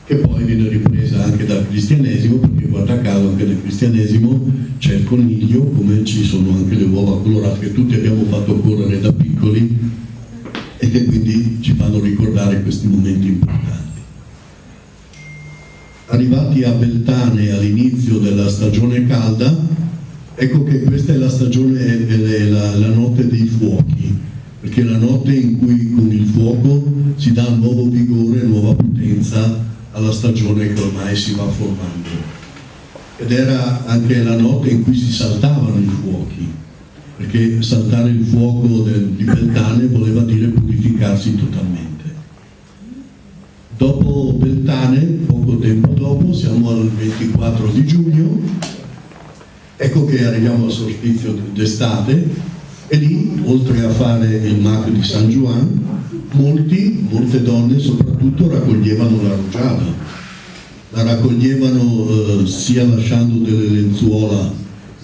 che poi viene ripresa anche dal cristianesimo, perché guarda caso anche nel cristianesimo c'è il coniglio, come ci sono anche le uova colorate che tutti abbiamo fatto correre da piccoli e che quindi ci fanno ricordare questi momenti importanti. Arrivati a Beltane all'inizio della stagione calda, ecco che questa è la stagione, la notte dei fuochi, perché è la notte in cui con il fuoco si dà nuovo vigore, nuova potenza alla stagione che ormai si va formando. Ed era anche la notte in cui si saltavano i fuochi, perché saltare il fuoco di Beltane voleva dire purificarsi totalmente. Dopo Beltane, poco tempo dopo, siamo al 24 di giugno, ecco che arriviamo al solstizio d'estate, e lì, oltre a fare il Mac di San Juan, molte donne soprattutto raccoglievano la rugiada. La raccoglievano sia lasciando delle lenzuola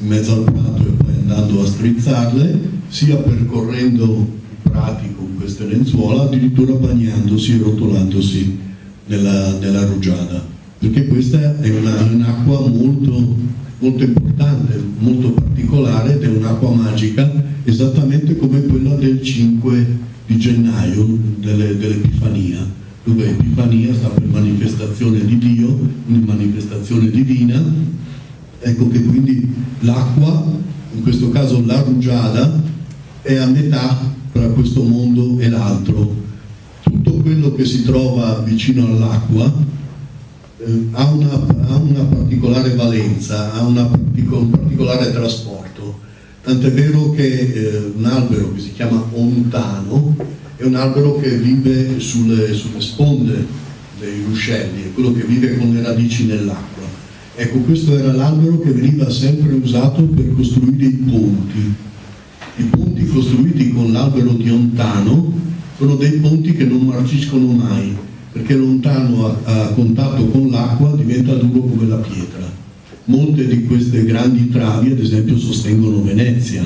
in mezzo al prato e poi andando a strizzarle, sia percorrendo i prati con queste lenzuola, addirittura bagnandosi e rotolandosi nella rugiada, perché questa è un'acqua molto, molto importante, molto particolare, ed è un'acqua magica, esattamente come quella del 5 di gennaio dell'Epifania, dove Epifania sta per manifestazione di Dio, una manifestazione divina. Ecco che quindi l'acqua, in questo caso la rugiada, è a metà tra questo mondo e l'altro. Tutto quello che si trova vicino all'acqua ha una particolare valenza, ha un particolare trasporto. Tant'è vero che un albero che si chiama ontano è un albero che vive sulle sponde dei ruscelli, è quello che vive con le radici nell'acqua. Ecco, questo era l'albero che veniva sempre usato per costruire i ponti. I ponti costruiti con l'albero di ontano sono dei ponti che non marciscono mai, perché l'ontano a contatto con l'acqua diventa duro come la pietra. Molte di queste grandi travi, ad esempio, sostengono Venezia,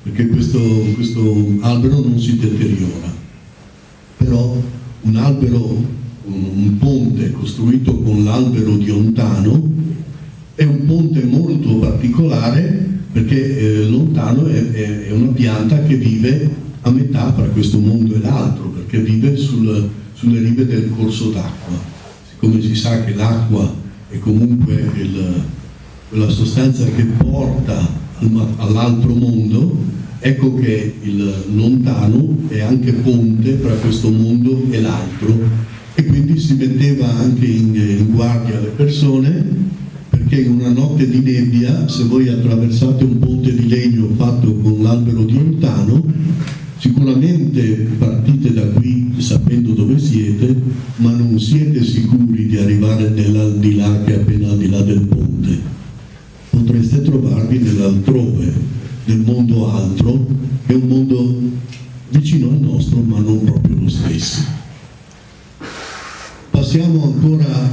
perché questo albero non si deteriora. Però un ponte costruito con l'albero di ontano è un ponte molto particolare, perché l'ontano è una pianta che vive a metà tra questo mondo e l'altro, perché vive sulle rive del corso d'acqua. Siccome si sa che l'acqua è comunque quella sostanza che porta all'altro mondo, ecco che l'ontano è anche ponte tra questo mondo e l'altro, e quindi si metteva anche in guardia le persone, perché in una notte di nebbia, se voi attraversate un ponte di legno fatto con l'albero di ontano, sicuramente partite da qui sapendo dove siete, ma non siete sicuri di arrivare nell'aldilà che è appena al di là del ponte. Potreste trovarvi nell'altrove, nel mondo altro, che è un mondo vicino al nostro, ma non proprio lo stesso. Passiamo ancora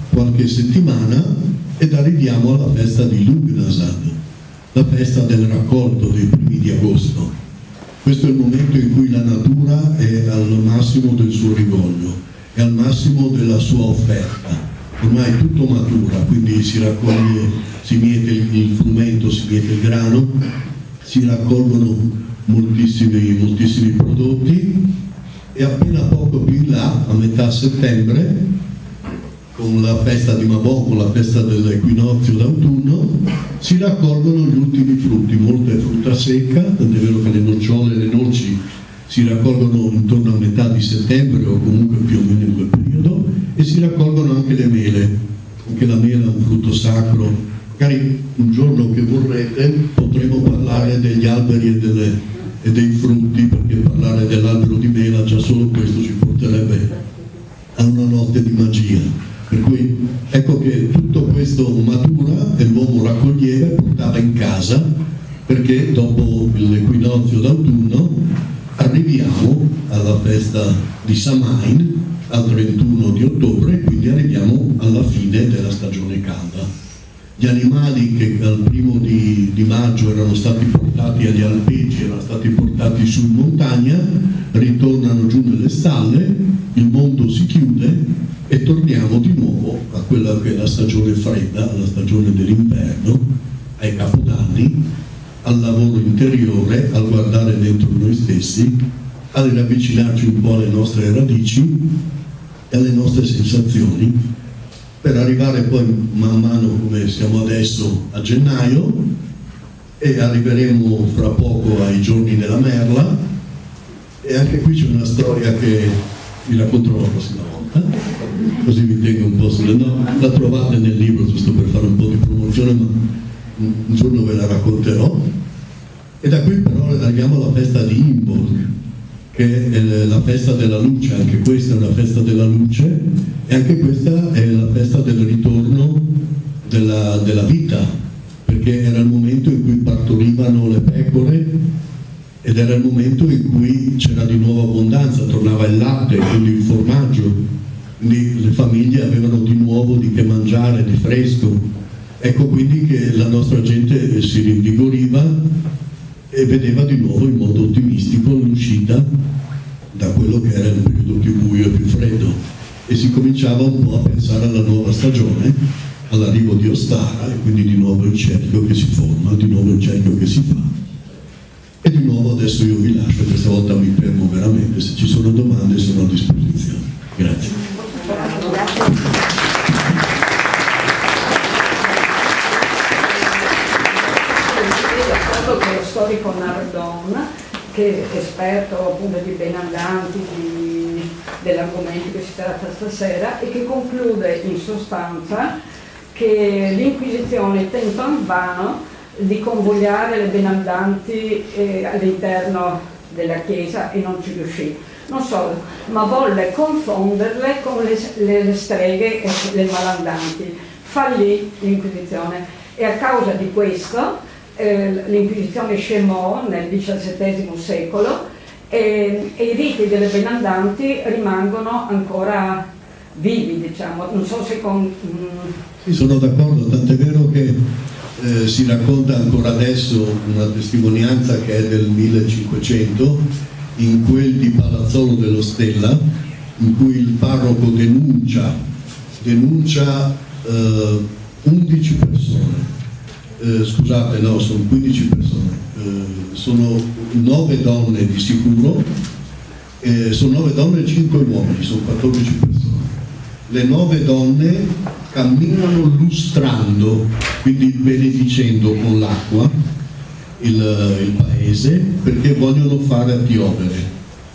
qualche settimana ed arriviamo alla festa di Lugnasad, la festa del raccolto dei primi di agosto. Questo è il momento in cui la natura è al massimo del suo rigoglio, è al massimo della sua offerta. Ormai è tutto matura, quindi si raccoglie, si miete il frumento, si miete il grano, si raccolgono moltissimi prodotti, e appena poco più in là, a metà settembre, con la festa di Mabon, con la festa dell'equinozio d'autunno, si raccolgono gli ultimi frutti. Molta è frutta secca, tant'è vero che le nocciole e le noci si raccolgono intorno a metà di settembre o comunque più o meno in quel periodo, e si raccolgono anche le mele. Anche la mela è un frutto sacro. Magari un giorno che vorrete potremo parlare degli alberi e dei frutti, perché parlare dell'albero di mela, già solo questo ci porterebbe a una notte di magia. Per cui ecco che tutto questo matura e l'uomo raccoglieva e portava in casa, perché dopo l'equinozio d'autunno arriviamo alla festa di Samain al 31 di ottobre, e quindi arriviamo alla fine della stagione calda. Gli animali che al 1 di maggio erano stati portati portati agli alpeggi, erano stati portati su in montagna, ritornano giù nelle stalle, il mondo si chiude e torniamo di nuovo a quella che è la stagione fredda, la stagione dell'inverno, ai capodanni, al lavoro interiore, al guardare dentro noi stessi, a riavvicinarci un po' alle nostre radici e alle nostre sensazioni, per arrivare poi man mano, come siamo adesso, a gennaio, e arriveremo fra poco ai giorni della merla, e anche qui c'è una storia che vi racconterò la prossima volta, così vi tengo un po' sulle no, la trovate nel libro giusto per fare un po' di promozione, ma un giorno ve la racconterò. E da qui però arriviamo alla festa di Imbolc, che è la festa della luce. Anche questa è una festa della luce, e anche questa è la festa del ritorno della vita, perché era il momento in cui partorivano le pecore ed era il momento in cui c'era di nuovo abbondanza, tornava il latte, quindi il formaggio, quindi le famiglie avevano di nuovo di che mangiare, di fresco. Ecco quindi che la nostra gente si rinvigoriva e vedeva di nuovo in modo ottimistico l'uscita da quello che era il periodo più buio e più freddo, e si cominciava un po' a pensare alla nuova stagione, all'arrivo di Ostara, e quindi di nuovo il cerchio che si forma, di nuovo il cerchio che si fa. E di nuovo adesso io vi lascio, questa volta mi fermo veramente, se ci sono domande sono a disposizione. Grazie. Che lo storico Nardon, che è esperto appunto di benandanti, dell'argomento che si tratta stasera, e che conclude in sostanza che l'Inquisizione tentò invano di convogliare le benandanti all'interno della Chiesa e non ci riuscì. Non solo, ma volle confonderle con le streghe e le malandanti. Fallì l'Inquisizione, e a causa di questo l'Inquisizione scemò nel XVII secolo, e i riti delle benandanti rimangono ancora vivi, diciamo. Non so se Sì, sono d'accordo, tant'è vero che si racconta ancora adesso una testimonianza che è del 1500, in quel di Palazzolo dello Stella, in cui il parroco denuncia 11 persone. Scusate, no, sono 15 persone, sono 9 donne di sicuro, sono 9 donne e 5 uomini, sono 14 persone. Le 9 donne camminano lustrando, quindi benedicendo con l'acqua il paese, perché vogliono fare piovere,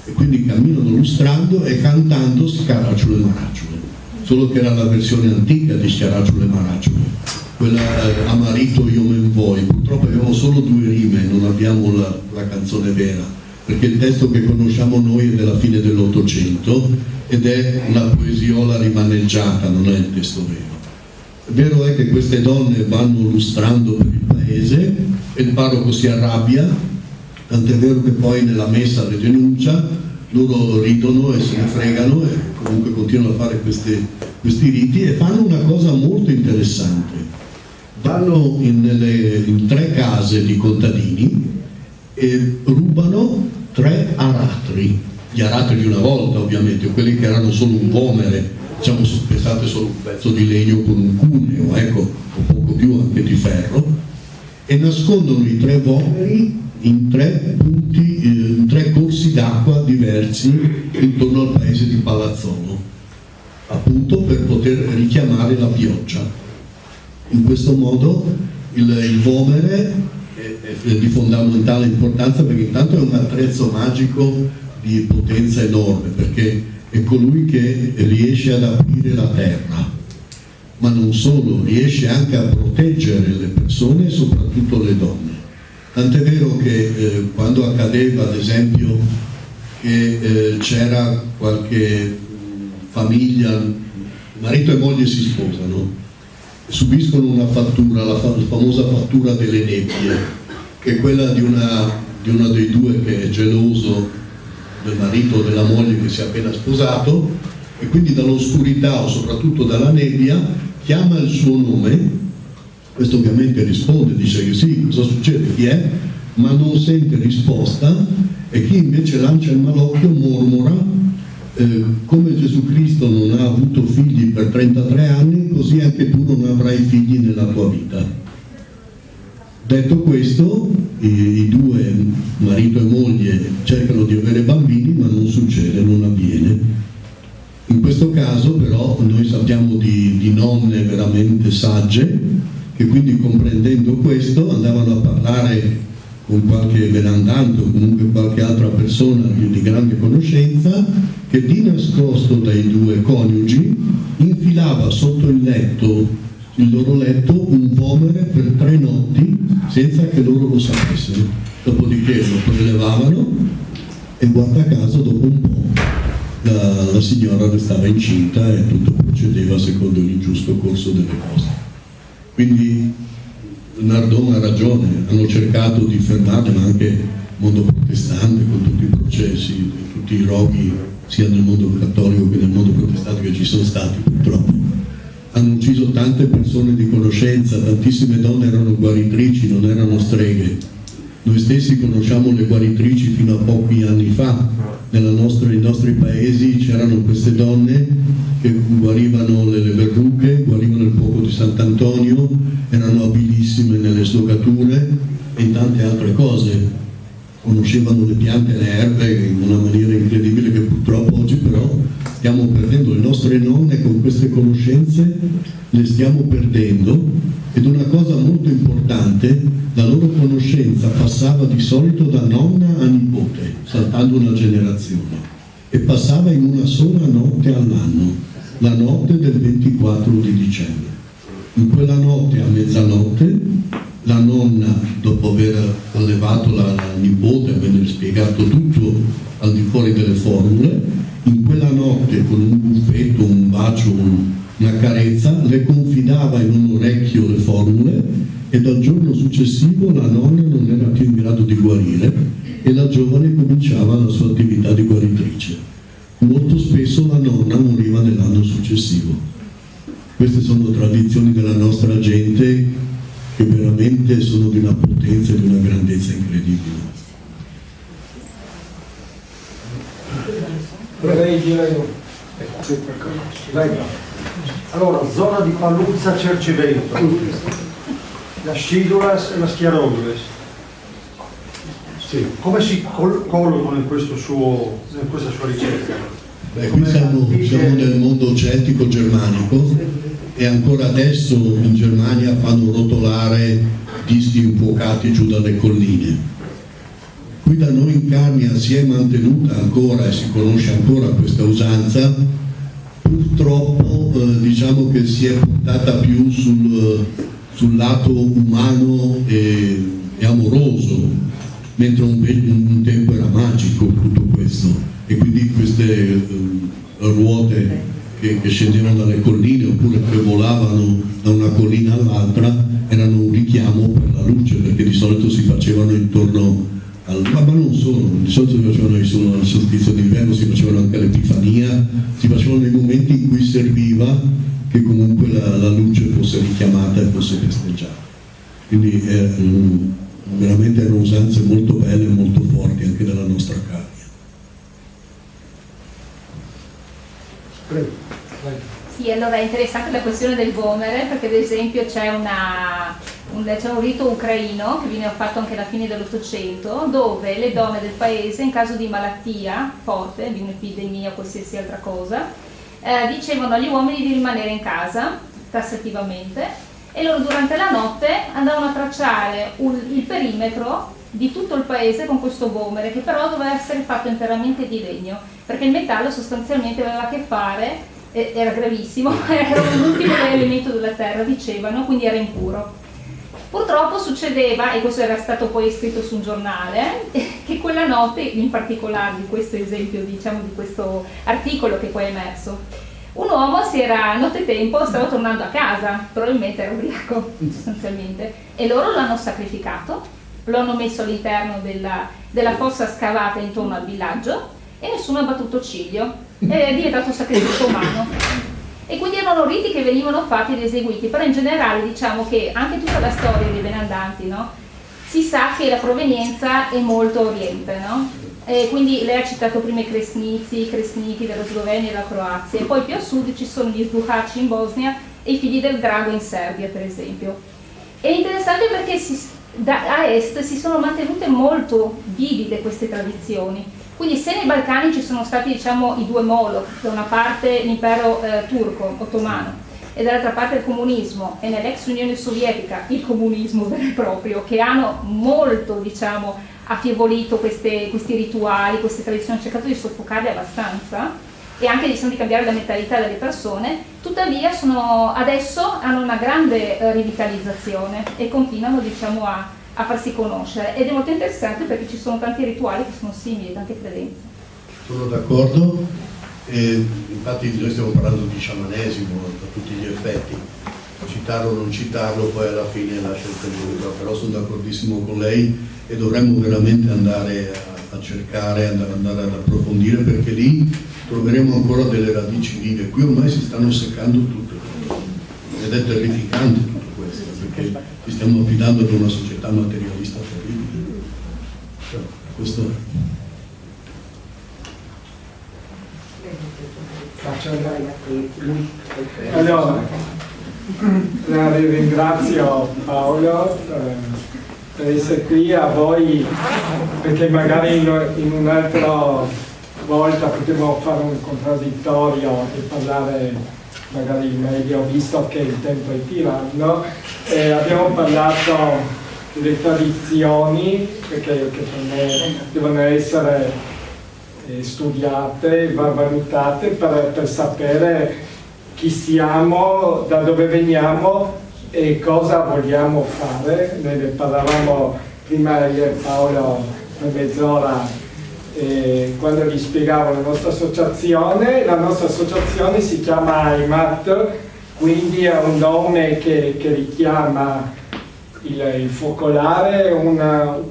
e quindi camminano lustrando e cantando Scaracciule Maracciule, solo che era la versione antica di Scaracciule Maracciule, quella a marito io men voi. Purtroppo abbiamo solo 2 rime, non abbiamo la canzone vera, perché il testo che conosciamo noi è della fine dell'Ottocento ed è una poesiola rimaneggiata, non è il testo vero. Vero è che queste donne vanno lustrando per il paese e il parroco si arrabbia, tant'è vero che poi nella messa le denuncia, loro ridono e se ne fregano e comunque continuano a fare questi riti, e fanno una cosa molto interessante. Vanno in 3 case di contadini e rubano 3 aratri, gli aratri di una volta ovviamente, quelli che erano solo un vomere, diciamo, pensate solo un pezzo di legno con un cuneo, ecco, o poco più anche di ferro, e nascondono i 3 vomeri in 3 punti, in 3 corsi d'acqua diversi intorno al paese di Palazzolo, appunto per poter richiamare la pioggia. In questo modo il vomere è di fondamentale importanza, perché intanto è un attrezzo magico di potenza enorme, perché è colui che riesce ad aprire la terra, ma non solo, riesce anche a proteggere le persone e soprattutto le donne. Tant'è vero che quando accadeva, ad esempio, che c'era qualche famiglia, marito e moglie si sposano, subiscono una fattura, la famosa fattura delle nebbie, che è quella di uno dei 2 che è geloso del marito o della moglie che si è appena sposato, e quindi dall'oscurità o soprattutto dalla nebbia chiama il suo nome. Questo ovviamente risponde, dice che sì, cosa succede, chi è? ma non sente risposta, e chi invece lancia il malocchio mormora come Gesù Cristo non ha avuto figli per 33 anni, così anche tu non avrai figli nella tua vita. Detto questo, i due, marito e moglie, cercano di avere bambini, ma non succede, non avviene. In questo caso però noi sappiamo di nonne veramente sagge, che quindi, comprendendo questo, andavano a parlare con qualche benandante o comunque qualche altra persona di grande conoscenza, che di nascosto dai due coniugi infilava sotto il loro letto un vomere per 3 notti senza che loro lo sapessero. Dopodiché lo prelevavano e, guarda caso, dopo un po' la signora restava incinta e tutto procedeva secondo il giusto corso delle cose. Quindi Nardone ha ragione, hanno cercato di fermarle, ma anche il mondo protestante, con tutti i processi, tutti i roghi sia nel mondo cattolico che nel mondo protestante che ci sono stati, purtroppo hanno ucciso tante persone di conoscenza, tantissime donne erano guaritrici, non erano streghe. Noi stessi conosciamo le guaritrici fino a pochi anni fa. Nei nostri paesi c'erano queste donne che guarivano le verruche, guarivano il fuoco di Sant'Antonio, erano abilissime nelle slogature e in tante altre cose. Conoscevano le piante e le erbe in una maniera incredibile, che purtroppo oggi però stiamo perdendo. Le nostre nonne con queste conoscenze le stiamo perdendo, ed una cosa molto importante: la loro conoscenza passava di solito da nonna a nipote, saltando una generazione, e passava in una sola notte all'anno, la notte del 24 di dicembre. In quella notte, a mezzanotte, la nonna, dopo aver allevato la nipote, aver spiegato tutto al di fuori delle formule, in quella notte, con un buffetto, un bacio, una carezza, le confidava in un orecchio le formule, e dal giorno successivo la nonna non era più in grado di guarire e la giovane cominciava la sua attività di guaritrice. Molto spesso la nonna moriva nell'anno successivo. Queste sono tradizioni della nostra gente, che veramente sono di una potenza e di una grandezza incredibile. Allora, zona di Paluzza Cercivento, la Scidulas e la Schiarodules. Sì. Come si collocano in questa sua ricerca? Qui siamo nel mondo celtico germanico, e ancora adesso in Germania fanno rotolare dischi infuocati giù dalle colline. Qui da noi in Carmia si è mantenuta ancora e si conosce ancora questa usanza. Purtroppo diciamo che si è puntata più sul lato umano e amoroso, mentre un tempo era magico tutto questo, e quindi queste ruote che scendevano dalle colline oppure che volavano da una collina all'altra erano un richiamo per la luce, perché di solito si facevano intorno ma non solo, di solito si facevano solo al solstizio d'inverno, si facevano anche all'Epifania, si facevano nei momenti in cui serviva che comunque la luce fosse richiamata e fosse festeggiata. Quindi veramente erano usanze molto belle e molto forti anche della nostra Carmia. Prego. Sì, allora è interessante la questione del vomere, perché ad esempio c'è un rito ucraino che viene fatto anche alla fine dell'Ottocento, dove le donne del paese, in caso di malattia forte, di un'epidemia o qualsiasi altra cosa, dicevano agli uomini di rimanere in casa tassativamente, e loro durante la notte andavano a tracciare il perimetro di tutto il paese con questo vomere, che però doveva essere fatto interamente di legno, perché il metallo sostanzialmente aveva a che fare, era gravissimo, era un ultimo elemento della terra, dicevano, quindi era impuro. Purtroppo succedeva, e questo era stato poi scritto su un giornale, che quella notte, in particolare di questo esempio, diciamo di questo articolo che poi è emerso, un uomo nottetempo stava tornando a casa, probabilmente era ubriaco sostanzialmente, e loro l'hanno sacrificato, lo hanno messo all'interno della fossa scavata intorno al villaggio, e nessuno ha battuto ciglio, è diventato sacrificio umano. E quindi erano riti che venivano fatti ed eseguiti, però in generale diciamo che anche tutta la storia dei benandanti, no? si sa che la provenienza è molto oriente, no? E quindi lei ha citato prima i Kresniti dello Slovenia e della Croazia, e poi più a sud ci sono gli Zduhaci in Bosnia e i figli del drago in Serbia, per esempio. È interessante perché a est si sono mantenute molto vivide queste tradizioni. Quindi se nei Balcani ci sono stati, diciamo, i due Moloch, da una parte l'impero turco, ottomano, e dall'altra parte il comunismo, e nell'ex Unione Sovietica il comunismo vero e proprio, che hanno molto, diciamo, affievolito questi rituali, queste tradizioni, hanno cercato di soffocarle abbastanza e anche di cambiare la mentalità delle persone, tuttavia adesso hanno una grande rivitalizzazione e continuano, diciamo, a farsi conoscere, ed è molto interessante perché ci sono tanti rituali che sono simili, tante credenze. Sono d'accordo, infatti noi stiamo parlando di sciamanesimo a tutti gli effetti, citarlo o non citarlo poi alla fine lascia il tempo, però sono d'accordissimo con lei e dovremmo veramente andare a cercare, andare ad approfondire, perché lì troveremo ancora delle radici vive. Qui ormai si stanno seccando tutte, ed è terrificante tutto questo, perché ci stiamo affidando ad una società materialista terribile. Questo è. Allora, la ringrazio Paolo per essere qui, a voi, perché magari in un'altra volta potremo fare un contraddittorio e parlare magari meglio, visto che il tempo è tiranno. Abbiamo parlato delle tradizioni, perché per me devono essere studiate, valutate per sapere chi siamo, da dove veniamo e cosa vogliamo fare. Noi ne parlavamo prima io e Paolo per mezz'ora quando gli spiegavo la nostra associazione. La nostra associazione si chiama IMAT, quindi è un nome che richiama il focolare,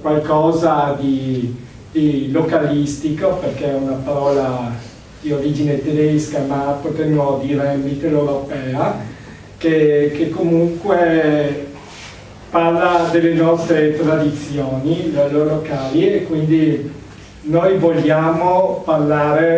qualcosa di localistico, perché è una parola di origine tedesca, ma potremmo dire mitteleuropea, che comunque parla delle nostre tradizioni locali, e quindi noi vogliamo parlare